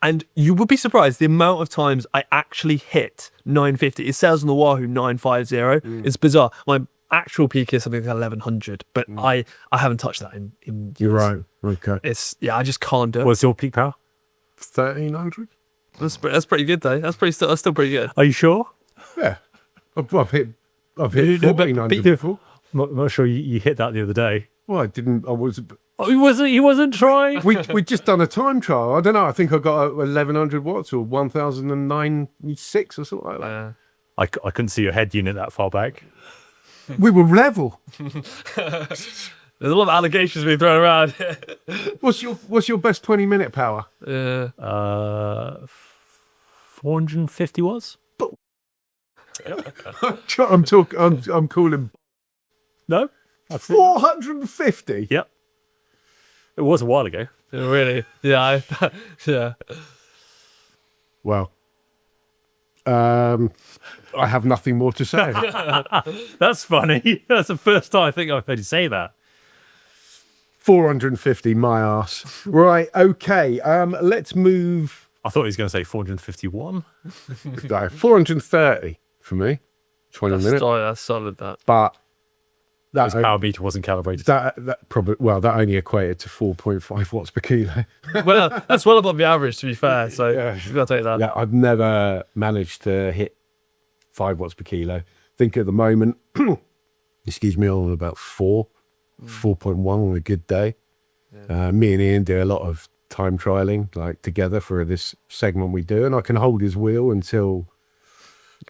and you would be surprised the amount of times I actually hit 950. It says on the Wahoo 950. It's bizarre. My actual peak is something like 1100, but I haven't touched that in You're right. Okay. It's I just can't do it. What's your peak power? 1300. That's pretty good though. That's still pretty good. Are you sure? Yeah. I've hit 1400 before. I'm not sure you hit that the other day. Well, I didn't. I was. Oh, he wasn't trying. We just done a time trial. I don't know. I think I got 1100 watts or 1096 or something like that. I couldn't see your head unit that far back. We were level. There's a lot of allegations being thrown around. What's your best 20-minute power? 450 watts. I'm calling No, 450. Yep. It was a while ago. Really? Yeah. Yeah. Well, I have nothing more to say. That's funny. That's the first time I think I've heard you say that. 450, my ass. Right. Okay. Let's move. I thought he was going to say 451. No, 430 for me. 20 minutes. That's solid. That. But His power meter wasn't calibrated. that probably that only equated to 4.5 watts per kilo. Well, that's well above the average, to be fair. So you've got to take that. Yeah, I've never managed to hit 5 watts per kilo. I think at the moment, excuse me, I'm on about 4.1 on a good day. Yeah. Me and Ian do a lot of time trialing, like together for this segment we do, and I can hold his wheel until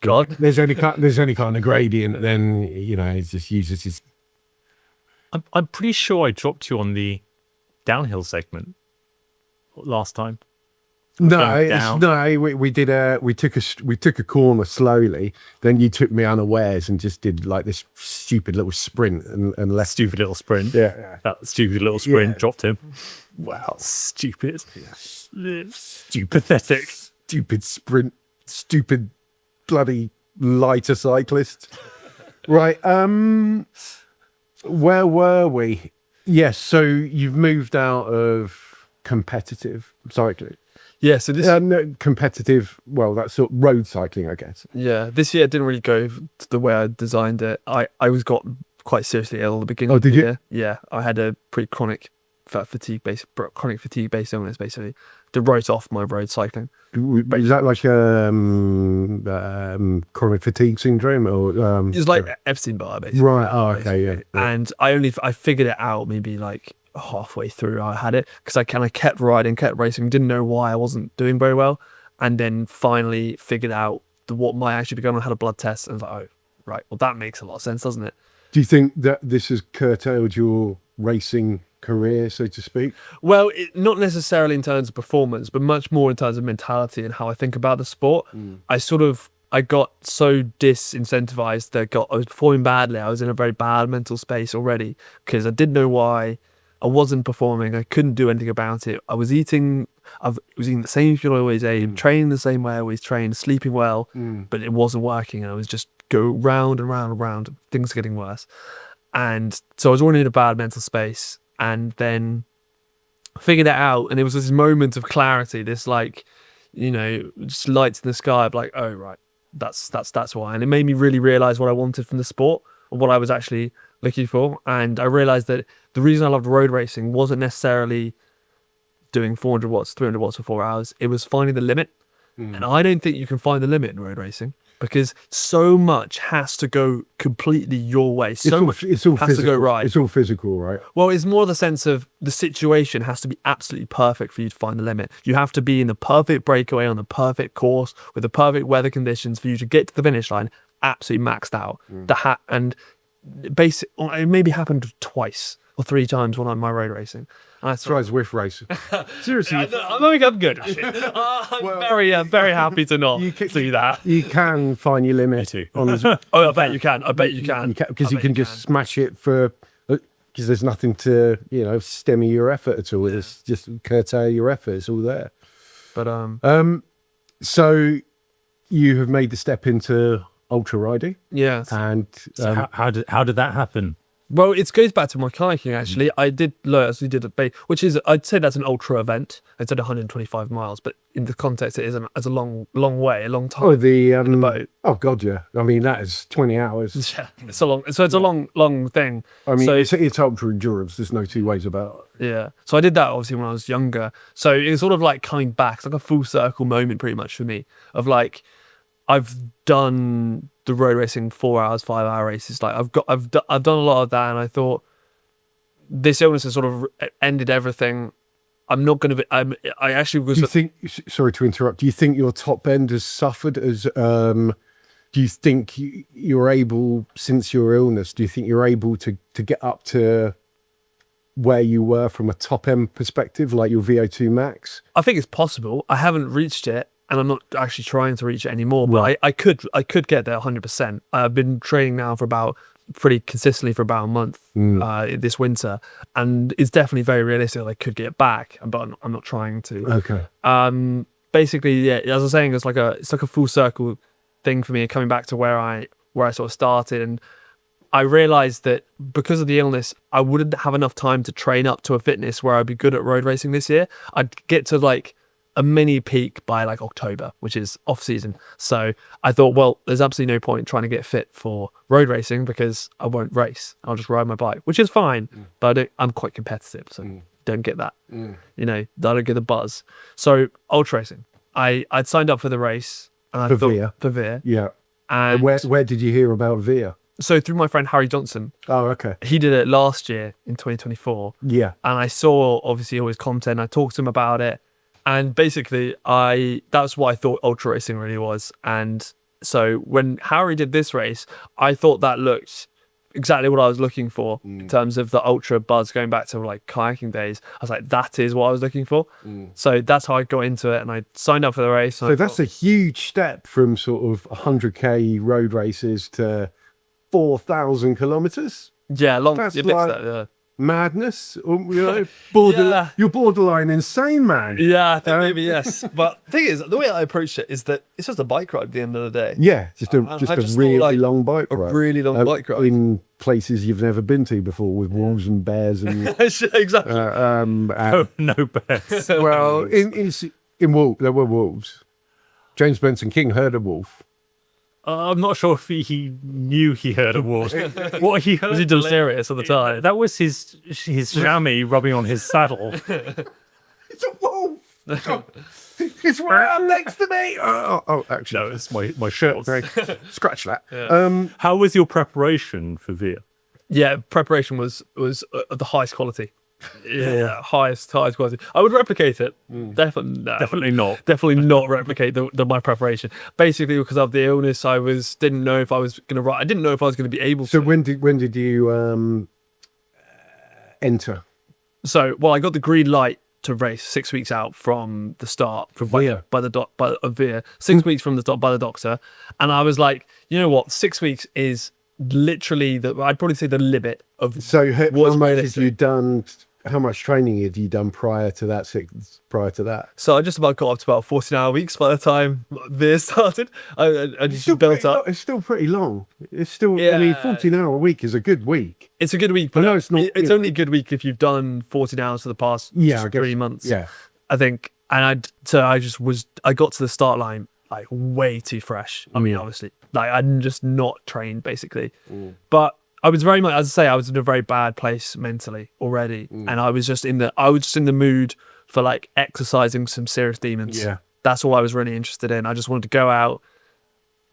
there's any kind of gradient. Then he just uses his. I'm pretty sure I dropped you on the downhill segment last time. No, we took a corner slowly. Then you took me unawares and just did like this stupid little sprint and left. Stupid little sprint. Yeah. That stupid little sprint dropped him. Wow. Stupid. Pathetic. Stupid sprint. Stupid bloody lighter cyclist. Right. Where were we? Yes. So you've moved out of competitive cycling. Yeah, so this No, competitive, well, that's sort of road cycling, I guess. Yeah, this year it didn't really go the way I designed it. I got quite seriously ill at the beginning of the year. Yeah, I had a pretty chronic fatigue based illness, basically, that wrote off my road cycling. Is that like chronic fatigue syndrome or It's like Epstein-Barr, basically. Right. Oh, okay, yeah. And I figured it out maybe like halfway through I had it, because I kept riding, kept racing, didn't know why I wasn't doing very well, and then finally figured out what might actually be going on. I had a blood test and was like, oh right, well that makes a lot of sense, doesn't it? Do you think that this has curtailed your racing career, so to speak? Well, not necessarily in terms of performance, but much more in terms of mentality and how I think about the sport. I got so disincentivized that I was performing badly. I was in a very bad mental space already because I didn't know why. I wasn't performing. I couldn't do anything about it. I was eating the same fuel I always ate, training the same way I always trained, sleeping well, but it wasn't working. And I was just go round and round and round. Things were getting worse. And so I was already in a bad mental space, and then figured it out. And it was this moment of clarity, this just lights in the sky of like, oh right, that's why. And it made me really realize what I wanted from the sport, or what I was actually looking for. And I realized that the reason I loved road racing wasn't necessarily doing 400 watts, 300 watts for 4 hours. It was finding the limit. And I don't think you can find the limit in road racing. because so much has to go completely your way. So much has to go right. It's all physical, right? Well, it's more the sense of the situation has to be absolutely perfect for you to find the limit. You have to be in the perfect breakaway on the perfect course with the perfect weather conditions for you to get to the finish line absolutely maxed out. And it maybe happened twice or 3 times when I'm my road racing. And I thought, Tries whiff racing. Seriously, I think I'm good. Actually. I'm very happy to not do that. you can find your limit on this. Oh, I bet you can. I bet you can. Because you can just smash it for, because there's nothing to, stemmy your effort at all. It's just curtail your effort. It's all there. But So you have made the step into ultra riding. yeah. And So how did that happen? Well, it goes back to my kayaking, actually. I did Lourdes, we did a bay, which is, I'd say that's an ultra event. It's at 125 miles, but in the context, it is a long way, a long time. oh, the boat. oh god, yeah. I mean, that is 20 hours. Yeah, it's a long thing. I mean, so, it's ultra endurance. There's no two ways about it. yeah. So I did that obviously when I was younger. So it was sort of like coming back. It's like a full circle moment pretty much for me of like, I've done the road racing 4 hours, 5 hour races. Like I've done a lot of that, and I thought this illness has sort of ended everything. I'm not going to be. I actually was. Do you think? Sorry to interrupt. Do you think your top end has suffered as? Do you think you're able, since your illness? Do you think you're able to get up to where you were from a top end perspective, like your VO2 max? I think it's possible. I haven't reached it, and I'm not actually trying to reach it anymore. But Right. I could get there 100%. I've been training now for pretty consistently for about a month this winter, and it's definitely very realistic that I could get back, but I'm not trying to. Okay. Basically, yeah, as I was saying, it's like a full circle thing for me, coming back to where I sort of started, and I realized that because of the illness, I wouldn't have enough time to train up to a fitness where I'd be good at road racing this year. I'd get to like a mini peak by like October, which is off season. So I thought, well, there's absolutely no point in trying to get fit for road racing because I won't race. I'll just ride my bike, which is fine, but I'm quite competitive, so don't get that. I don't get the buzz. So ultra racing, I'd signed up for the race, and I For thought VIA. VIA, Yeah. and Where did you hear about VIA? so through my friend Harry Johnson, Oh, okay. he did it last year in 2024. Yeah. And I saw obviously all his content. I talked to him about it, and basically that's what I thought ultra racing really was. And so when Harry did this race, I thought that looked exactly what I was looking for in terms of the ultra buzz, going back to like kayaking days. I was like, that is what I was looking for. So that's how I got into it, and I signed up for the race. So that's a huge step from sort of 100k road races to 4,000 kilometers. yeah, long. That's it looks like- that, yeah. Madness, you're borderline insane, man. Yeah, I think maybe yes. But the thing is, the way I approach it is that it's just a bike ride at the end of the day. Yeah, just a I just thought, really like, long bike a ride. really long bike ride. in places you've never been to before, with wolves and bears and Exactly. No bears. well, in wolf there were wolves. James Benson King heard a wolf. I'm not sure if he knew he heard a wolf. What he heard Was he delirious at the time? That was his chamois rubbing on his saddle. It's a wolf. It's right up next to me. Oh, actually, No, it's my shirt. scratch that. How was your preparation for VIA? Yeah, preparation was of the highest quality. Yeah, highest quality. I would replicate it. Definitely not. Definitely not replicate my preparation. Basically, because of the illness, didn't know if I was going to ride. I didn't know if I was going to be able to. So when did you enter? So, well, I got the green light to race 6 weeks out from the start from VIA. by VIA. 6 weeks from the start by the doctor, and I was like, you know what, 6 weeks is literally I'd probably say the limit of. So how What's much had realistic? you done? How much training had you done prior to that? So I just about got up to about 14-hour weeks by the time VIA started. I just built up. It's still pretty long. It's still. I Yeah. mean, 14-hour week is a good week. It's a good week, but I know it's not- It's only a good week if you've done 14 hours for the past I guess, 3 months. Yeah. I think, and I got to the start line like way too fresh. I mean, obviously, like I'm just not trained basically, but I was very much, as I say, I was in a very bad place mentally already, and I was just in the mood for like exercising some serious demons. Yeah. That's all I was really interested in. I just wanted to go out,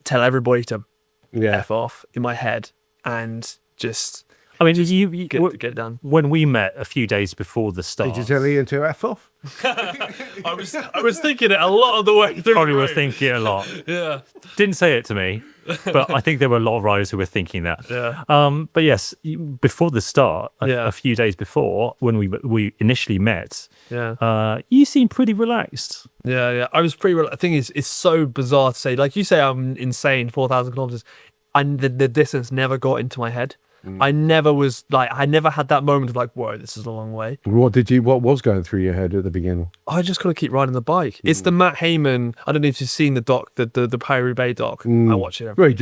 tell everybody to Yeah. F off in my head and just I mean, you get it done. when we met a few days before the start. Did you tell Ian to F off? I was thinking it a lot of the way through. Probably were thinking a lot. Yeah. Didn't say it to me, but I think there were a lot of riders who were thinking that. Yeah. But yes, before the start, Yeah. a few days before, when we initially met, Yeah. you seemed pretty relaxed. Yeah. I was pretty. I think it's so bizarre to say. Like you say, I'm insane. 4,000 kilometers, and the distance never got into my head. I never was like. I never had that moment of like, whoa, this is a long way. What was going through your head at the beginning? I just got to keep riding the bike. It's the Matt Heyman. I don't know if you've seen the doc, the Paris-Roubaix doc. I watch it. Well, he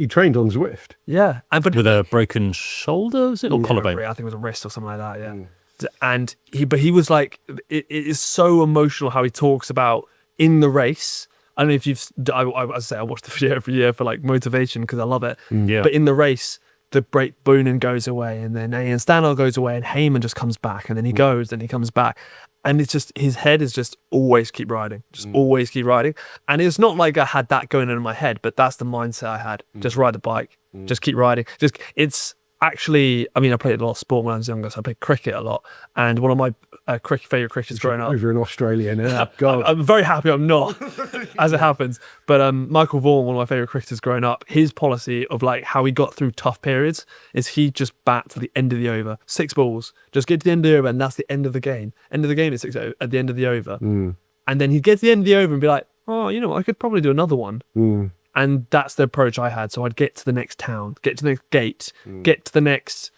trained on Zwift. Yeah, and but With a broken shoulder, was it, or collarbone? I think it was a wrist or something like that. Yeah, and he was like, it is so emotional how he talks about in the race. I don't know if you've. I say I watch the video every year for like motivation because I love it. Yeah. But in the race, the break Boonen goes away, and then Ian Stanley goes away, and Heyman just comes back, and then he goes, and he comes back, and it's just his head is just always keep riding, always keep riding, and it's not like I had that going on in my head, but that's the mindset I had. Just ride the bike, just keep riding. It's actually, I mean, I played a lot of sport when I was younger, so I played cricket a lot, and one of my favourite cricketers growing up. Over in Australia now. God. I'm very happy I'm not, as it happens. But Michael Vaughan, one of my favourite cricketers growing up, his policy of like how he got through tough periods is he just bat to the end of the over. 6 balls, just get to the end of the over, and that's the end of the game. End of the game is 6 at the end of the over. And then he'd get to the end of the over and be like, oh, you know what, I could probably do another one. And that's the approach I had. So I'd get to the next town, get to the next gate, get to the next,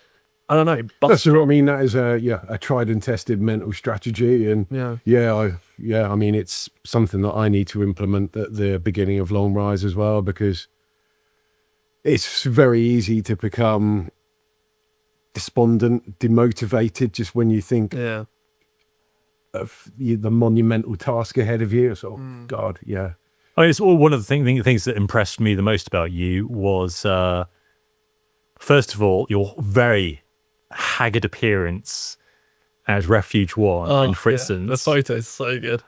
I don't know. That's what I mean. That is a tried and tested mental strategy, and I mean, it's something that I need to implement at the beginning of long rides as well, because it's very easy to become despondent, demotivated just when you think of the monumental task ahead of you. So, God, yeah. I mean, it's all one of the things that impressed me the most about you was, first of all, your very haggard appearance as Refuge One in Fritzons. The photo is so good.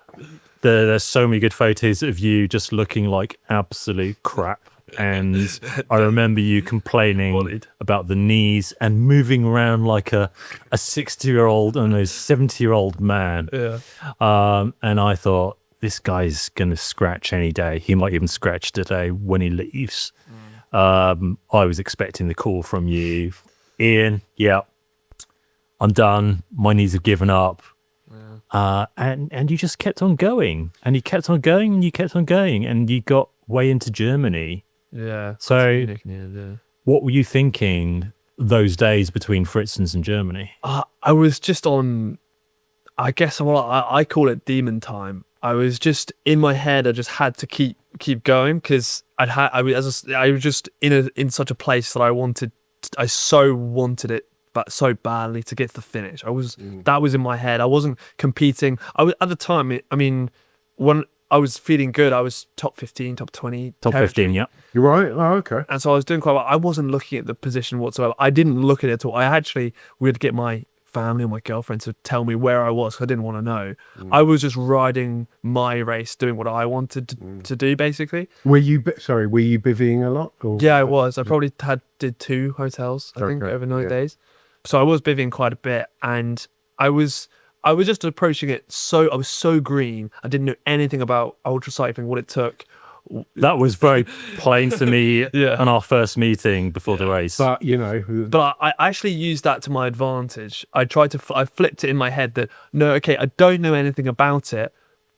There's so many good photos of you just looking like absolute crap. And I remember you complaining about the knees and moving around like a 60-year-old and a 70-year-old man. Yeah. And I thought, this guy's going to scratch any day. He might even scratch today when he leaves. I was expecting the call from you. Ian, I'm done. My knees have given up. And you just kept on going. And you kept on going and you kept on going. And you got way into Germany. Yeah. So what were you thinking those days between Fritzons and Germany? I was just on, I guess I call it demon time. I was just in my head. I just had to keep going because I was just in such a place that I so wanted it, but so badly to get to the finish. That was in my head. I wasn't competing. I was at the time. I mean, when I was feeling good, I was top 15, top 20, top 15. Yeah, you're right. Oh, okay. And so I was doing quite well. I wasn't looking at the position whatsoever. I didn't look at it at all. We had to get my family and my girlfriend to tell me where I was because I didn't want to know. I was just riding my race, doing what I wanted to do, basically. Were you bivvying a lot? Or? Yeah, I was. I probably did 2 hotels, I think, overnight days. So I was bivvying quite a bit, and I was just approaching it I was so green. I didn't know anything about ultra cycling, what it took. That was very plain to me on our first meeting before the race. But, But I actually used that to my advantage. I flipped it in my head that, no, okay, I don't know anything about it,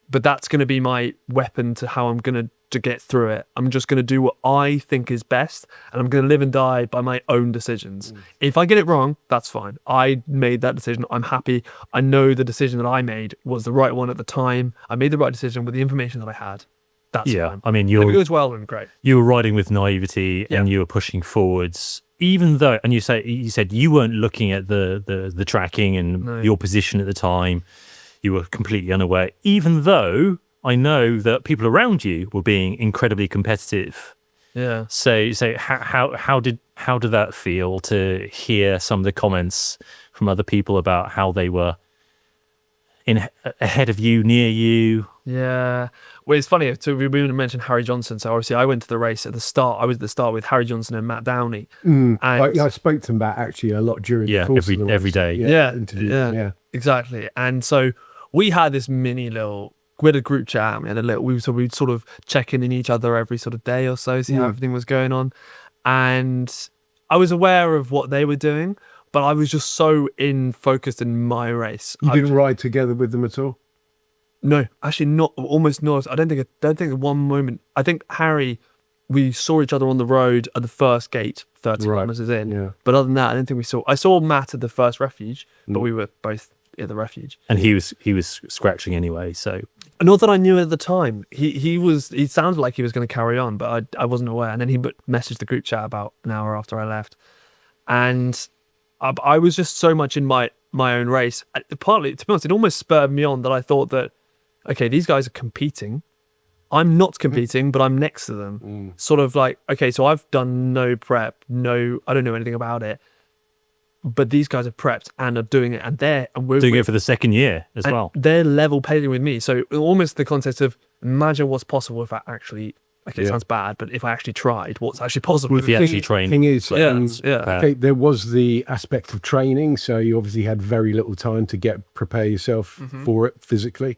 but that's going to be my weapon to how I'm going to get through it. I'm just going to do what I think is best, and I'm going to live and die by my own decisions. If I get it wrong, that's fine. I made that decision. I'm happy. I know the decision that I made was the right one at the time. I made the right decision with the information that I had. That's fine. I mean, if it goes well, then great. You were riding with naivety and you were pushing forwards, even though, and you said you weren't looking at the tracking and your position at the time. You were completely unaware, even though I know that people around you were being incredibly competitive. Yeah. So how did that feel to hear some of the comments from other people about how they were ahead of you, near you? Yeah. Well, it's funny. So we mentioned Harry Johnson. So obviously, I went to the race at the start. I was at the start with Harry Johnson and Matt Downey. And I spoke to him about actually a lot during the course of the race. every day. Yeah, exactly. And so we had this mini little. We had a group chat. And we had a little. We'd sort of check in each other every sort of day or so, see how everything was going on. And I was aware of what they were doing, but I was just so focused in my race. You didn't ride together with them at all? No, actually not. Almost not. I don't think at one moment. I think Harry, we saw each other on the road at the first gate, 30 kilometers in. Yeah. But other than that, I don't think we saw. I saw Matt at the first refuge, but we were both at the refuge. And he was scratching anyway. So Not that I knew at the time. He sounded like he was going to carry on, but I wasn't aware. And then he messaged the group chat about an hour after I left, and I was just so much in my own race. Partly, to be honest, it almost spurred me on that I thought that, okay, these guys are competing. I'm not competing, but I'm next to them. Sort of like, okay, so I've done no prep, I don't know anything about it, but these guys are prepped and are doing it, and we're doing it for the second year as well. They're level playing with me, so almost the concept of imagine what's possible if I actually. Okay, it sounds bad, but if I actually tried, what's actually possible? If you actually trained. Thing is, yeah. there was the aspect of training, so you obviously had very little time to prepare yourself for it physically.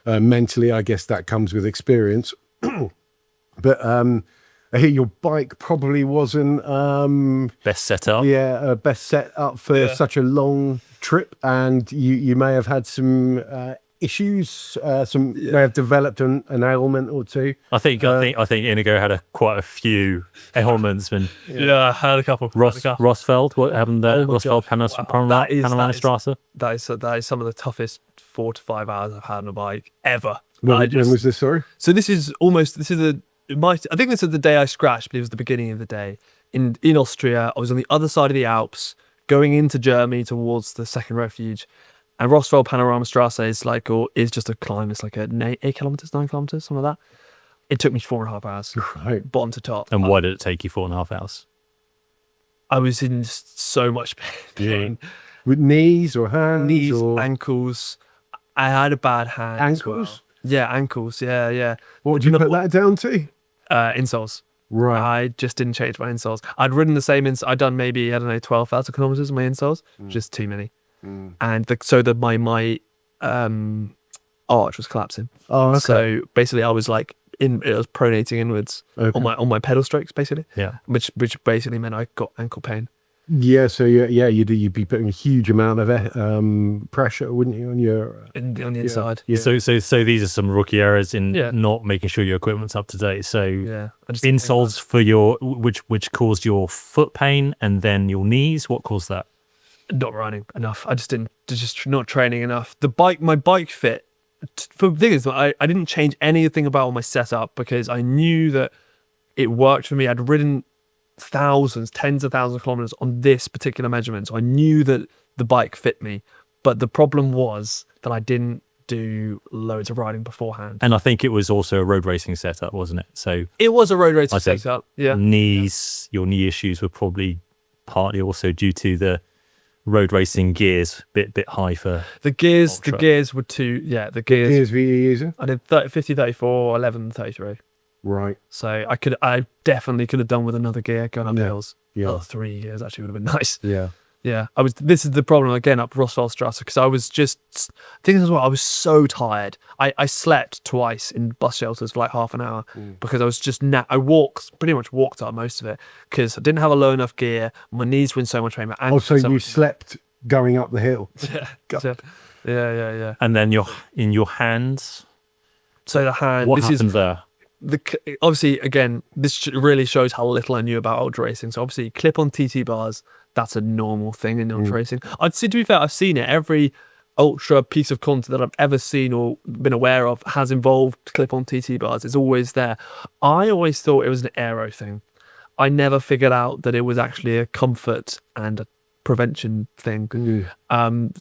Mentally, I guess that comes with experience. But I hear your bike probably wasn't Best setup. best set up for such a long trip, and you may have had some issues. May have developed an ailment or two. I think Inigo had quite a few ailments. When I had a couple. Rosfeld, what happened there? Rosfeld, Panoramastrasse. That is some of the toughest 4 to 5 hours I've had on a bike ever. When was this? Sorry. So I think this is the day I scratched, but it was the beginning of the day in Austria. I was on the other side of the Alps, going into Germany towards the second refuge, and Rosfeld Panoramastrasse is just a climb. It's like 8 kilometers, 9 kilometers, something like that. It took me 4.5 hours, Right. bottom to top. And why did it take you 4.5 hours? I was in so much pain. With knees or hands? Knees, or ankles. I had a bad hand. ankles? As well. Yeah, ankles. Yeah. What would you put that down to? Insoles. Right. I just didn't change my insoles. I'd ridden the same I'd done maybe, 12,000 kilometers on my insoles, just too many. And my arch was collapsing. Oh, okay. So basically I was it was pronating inwards on my pedal strokes, basically. Yeah. Which basically meant I got ankle pain. Yeah, so you'd be putting a huge amount of pressure, wouldn't you, on your On the inside. Yeah. So these are some rookie errors in not making sure your equipment's up to date. So insoles for your which caused your foot pain, and then your knees. What caused that? Not running enough. I just not training enough. My bike fit. For the thing is, I didn't change anything about my setup because I knew that it worked for me. I'd ridden tens of thousands of kilometers on this particular measurement, so I knew that the bike fit me. But the problem was that I didn't do loads of riding beforehand. And I think it was also a road racing setup, wasn't it? So it was a road racing setup. Yeah. Your knee issues were probably partly also due to the road racing gears, bit high for the gears. ultra. The gears were too. Yeah, the gears. gears were you using? I did 50, 34, 11, 33. Right. So I definitely could have done with another gear going up hills. Yeah. Oh, 3 gears actually would have been nice. Yeah. Yeah. This is the problem again up Rosfeldstrasse, because I was just, I think as well, I was so tired. I slept twice in bus shelters for like half an hour because I was just, I pretty much walked up most of it because I didn't have a low enough gear. My knees were in so much pain. So you slept going up the hill? Yeah. And then in your hands. So the hand. What happened there? Obviously, again, this really shows how little I knew about ultra racing. So obviously, clip-on TT bars, that's a normal thing in ultra racing. I'd say, to be fair, I've seen it. Every ultra piece of content that I've ever seen or been aware of has involved clip-on TT bars. It's always there. I always thought it was an aero thing. I never figured out that it was actually a comfort and a prevention thing.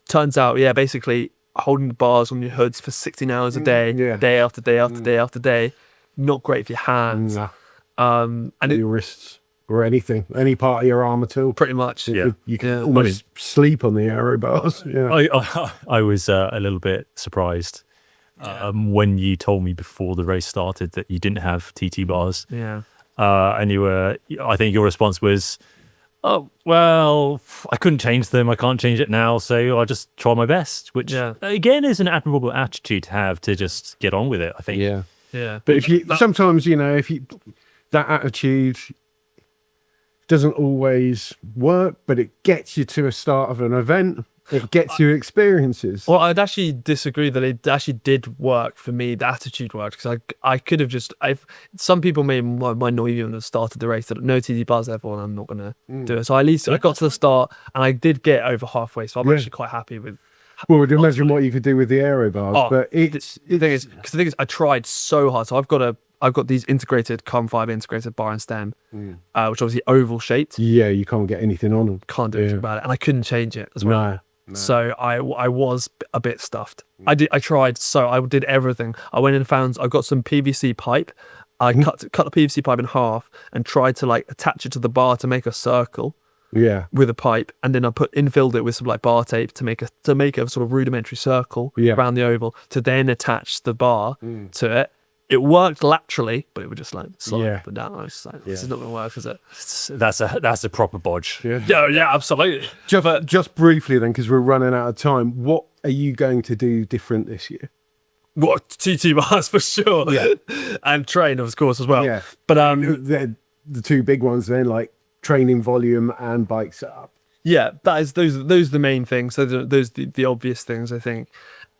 Turns out, basically holding the bars on your hoods for 16 hours a day, day after day after day after day, not great for your hands. And your wrists or anything, any part of your arm at all. Pretty much. You can almost sleep on the aero bars. Yeah. I was a little bit surprised when you told me before the race started that you didn't have TT bars. Yeah. And I think your response was, oh, well, I couldn't change them. I can't change it now. So I'll just try my best, which again is an admirable attitude to have, to just get on with it, I think. Yeah. Yeah. But if you, sometimes, that attitude doesn't always work, but it gets you to a start of an event. It gets you experiences. Well, I'd actually disagree that it actually did work for me. The attitude worked, because I could have just. Some people might not even have started the race. That no TD bars, therefore I'm not going to do it. So at least I got to the start, and I did get over halfway. So I'm actually quite happy with. Well, would imagine what you could do with the aero bars, but the thing is, I tried so hard. So I've got these integrated carbon fiber integrated bar and stem, which obviously oval shaped. Yeah, you can't get anything on them. Can't do anything about it, and I couldn't change it as well. No. So I was a bit stuffed. I tried, so I did everything. I went and I got some PVC pipe. I cut the PVC pipe in half and tried to like attach it to the bar to make a circle. Yeah. With a pipe, and then I infilled it with some like bar tape to make a sort of rudimentary circle around the oval, to then attach the bar to it. It worked laterally, but it would just like slide up and down. I was just like, this is not going to work, is it? That's a proper bodge. Yeah, absolutely. Just briefly then, because we're running out of time, what are you going to do different this year? What, TT bars for sure. Yeah. And train, of course, as well. Yeah. But the two big ones then, like training volume and bike setup. Yeah, those are the main things. So those the obvious things, I think.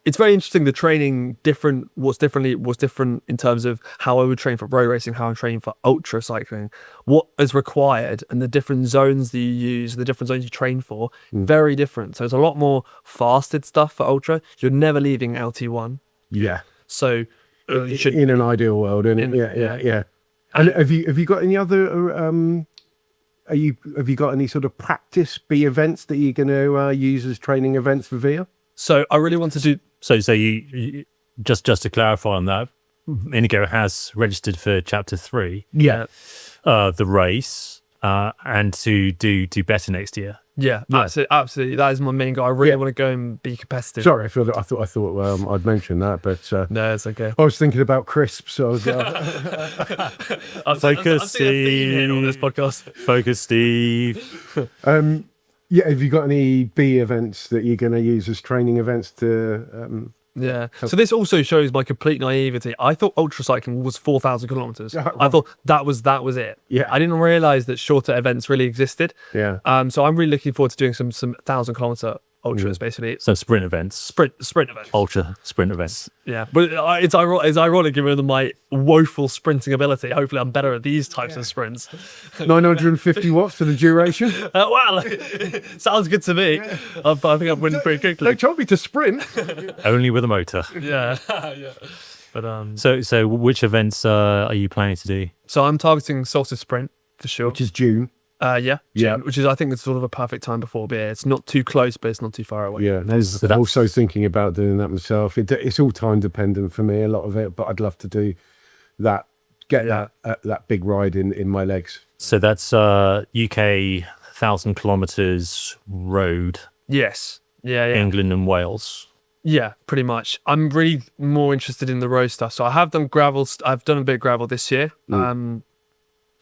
It's very interesting. The training was different in terms of how I would train for road racing, how I'm training for ultra cycling, what is required, and the different zones that you use, the different zones you train for, very different. So it's a lot more fasted stuff for ultra. You're never leaving LT1. Yeah. So you should, in an ideal world, yeah. And have you got any other? Have you got any sort of practice B events that you're going to use as training events for VIA? So I really want to do. So you just to clarify on that, Inigo has registered for Chapter 3. Yeah. The race, and to do better next year. Yeah, absolutely. That is my main goal. I really want to go and be competitive. Sorry, I thought I'd mentioned that, but no, it's okay. I was thinking about crisps. So I was, Focus, Steve. On this podcast. Focus, Steve. Yeah, have you got any B events that you're going to use as training events to? So this also shows my complete naivety. I thought ultra cycling was 4,000 kilometers. I thought that was it. Yeah, I didn't realize that shorter events really existed. Yeah. So I'm really looking forward to doing some 1,000-kilometer ultras, basically. So sprint events. Sprint events. Ultra sprint events. Yeah, but it's ironic given my woeful sprinting ability. Hopefully I'm better at these types of sprints. 950 watts for the duration. Well, sounds good to me. I think I'm winning pretty quickly. They told me to sprint. Only with a motor. Yeah. Yeah. But So which events are you planning to do? So I'm targeting Solstice Sprint for sure. Which is June. June, which is, I think, it's sort of a perfect time before beer. It's not too close, but it's not too far away. Yeah, I'm also thinking about doing that myself. It's all time dependent for me, a lot of it, but I'd love to do that. Get that big ride in my legs. So that's UK 1,000 kilometers road. Yes. Yeah. England and Wales. Yeah, pretty much. I'm really more interested in the road stuff. So I have done gravel. I've done a bit of gravel this year.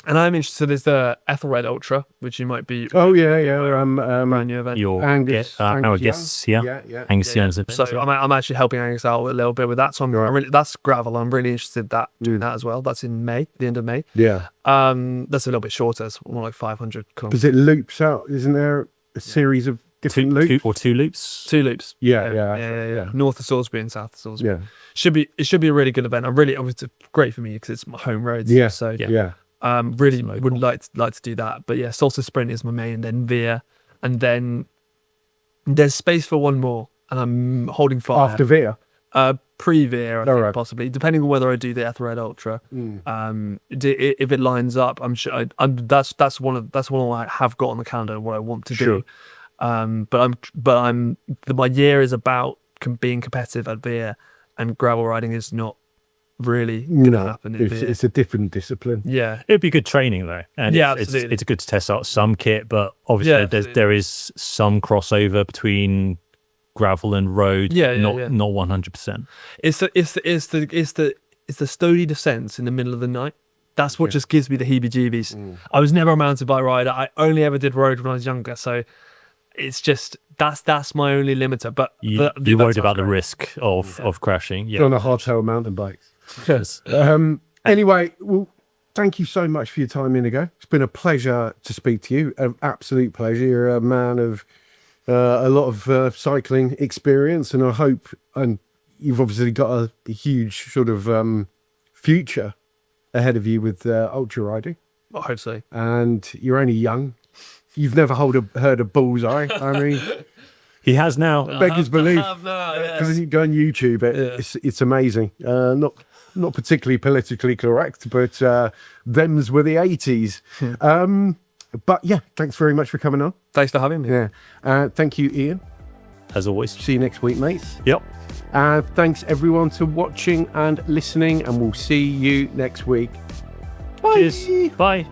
And I'm interested. There's the Ethelred Ultra, which you might be. Oh yeah. Brand new event. Your Angus, our guests, yeah. Angus Young's event. So I'm actually helping Angus out a little bit with that. So that's gravel. I'm really interested in doing that as well. That's in May, the end of May. Yeah. That's a little bit shorter. It's more like 500 kilometers. Because it loops out, isn't there? A series of different loops. Two loops. Two loops. Yeah. North of Salisbury and south of Salisbury. Yeah. It should be a really good event. It's great for me because it's my home roads. Yeah. So yeah. Really would like to do that. But yeah, Solstice Sprint is my main, then VIA, and then there's space for one more, and I'm holding fire. After VIA? Pre-VIA, I think, possibly, depending on whether I do the Ethelred Ultra. If it lines up, I'm sure that's one I have got on the calendar, what I want to do. My year is about being competitive at VIA, and gravel riding is not really gonna happen. It's a different discipline. Yeah, it'd be good training though, and absolutely. It's good to test out some kit, but obviously there is some crossover between gravel and road. Yeah, not yeah. not 100%. It's the stony descents in the middle of the night. That's what just gives me the heebie-jeebies. I was never a mountain bike rider. I only ever did road when I was younger, so it's just that's my only limiter. But You're worried about the risk of crashing. Yeah. On a hardtail mountain bike. Yes. Anyway, well, thank you so much for your time, Inigo. It's been a pleasure to speak to you. An absolute pleasure. You're a man of a lot of cycling experience, and I hope, and you've obviously got a huge sort of future ahead of you with ultra riding, I hope so. and you're only young. You've never heard of Bullseye. I mean, He has now. beggars belief. Yes. Because you go on YouTube, it's amazing. Not particularly politically correct, but them's were the 80s. But yeah, thanks very much for coming on. Thanks for having me. Yeah. Thank you, Ian. As always. See you next week, mates. Yep. Thanks everyone for watching and listening, and we'll see you next week. Bye. Cheers. Bye.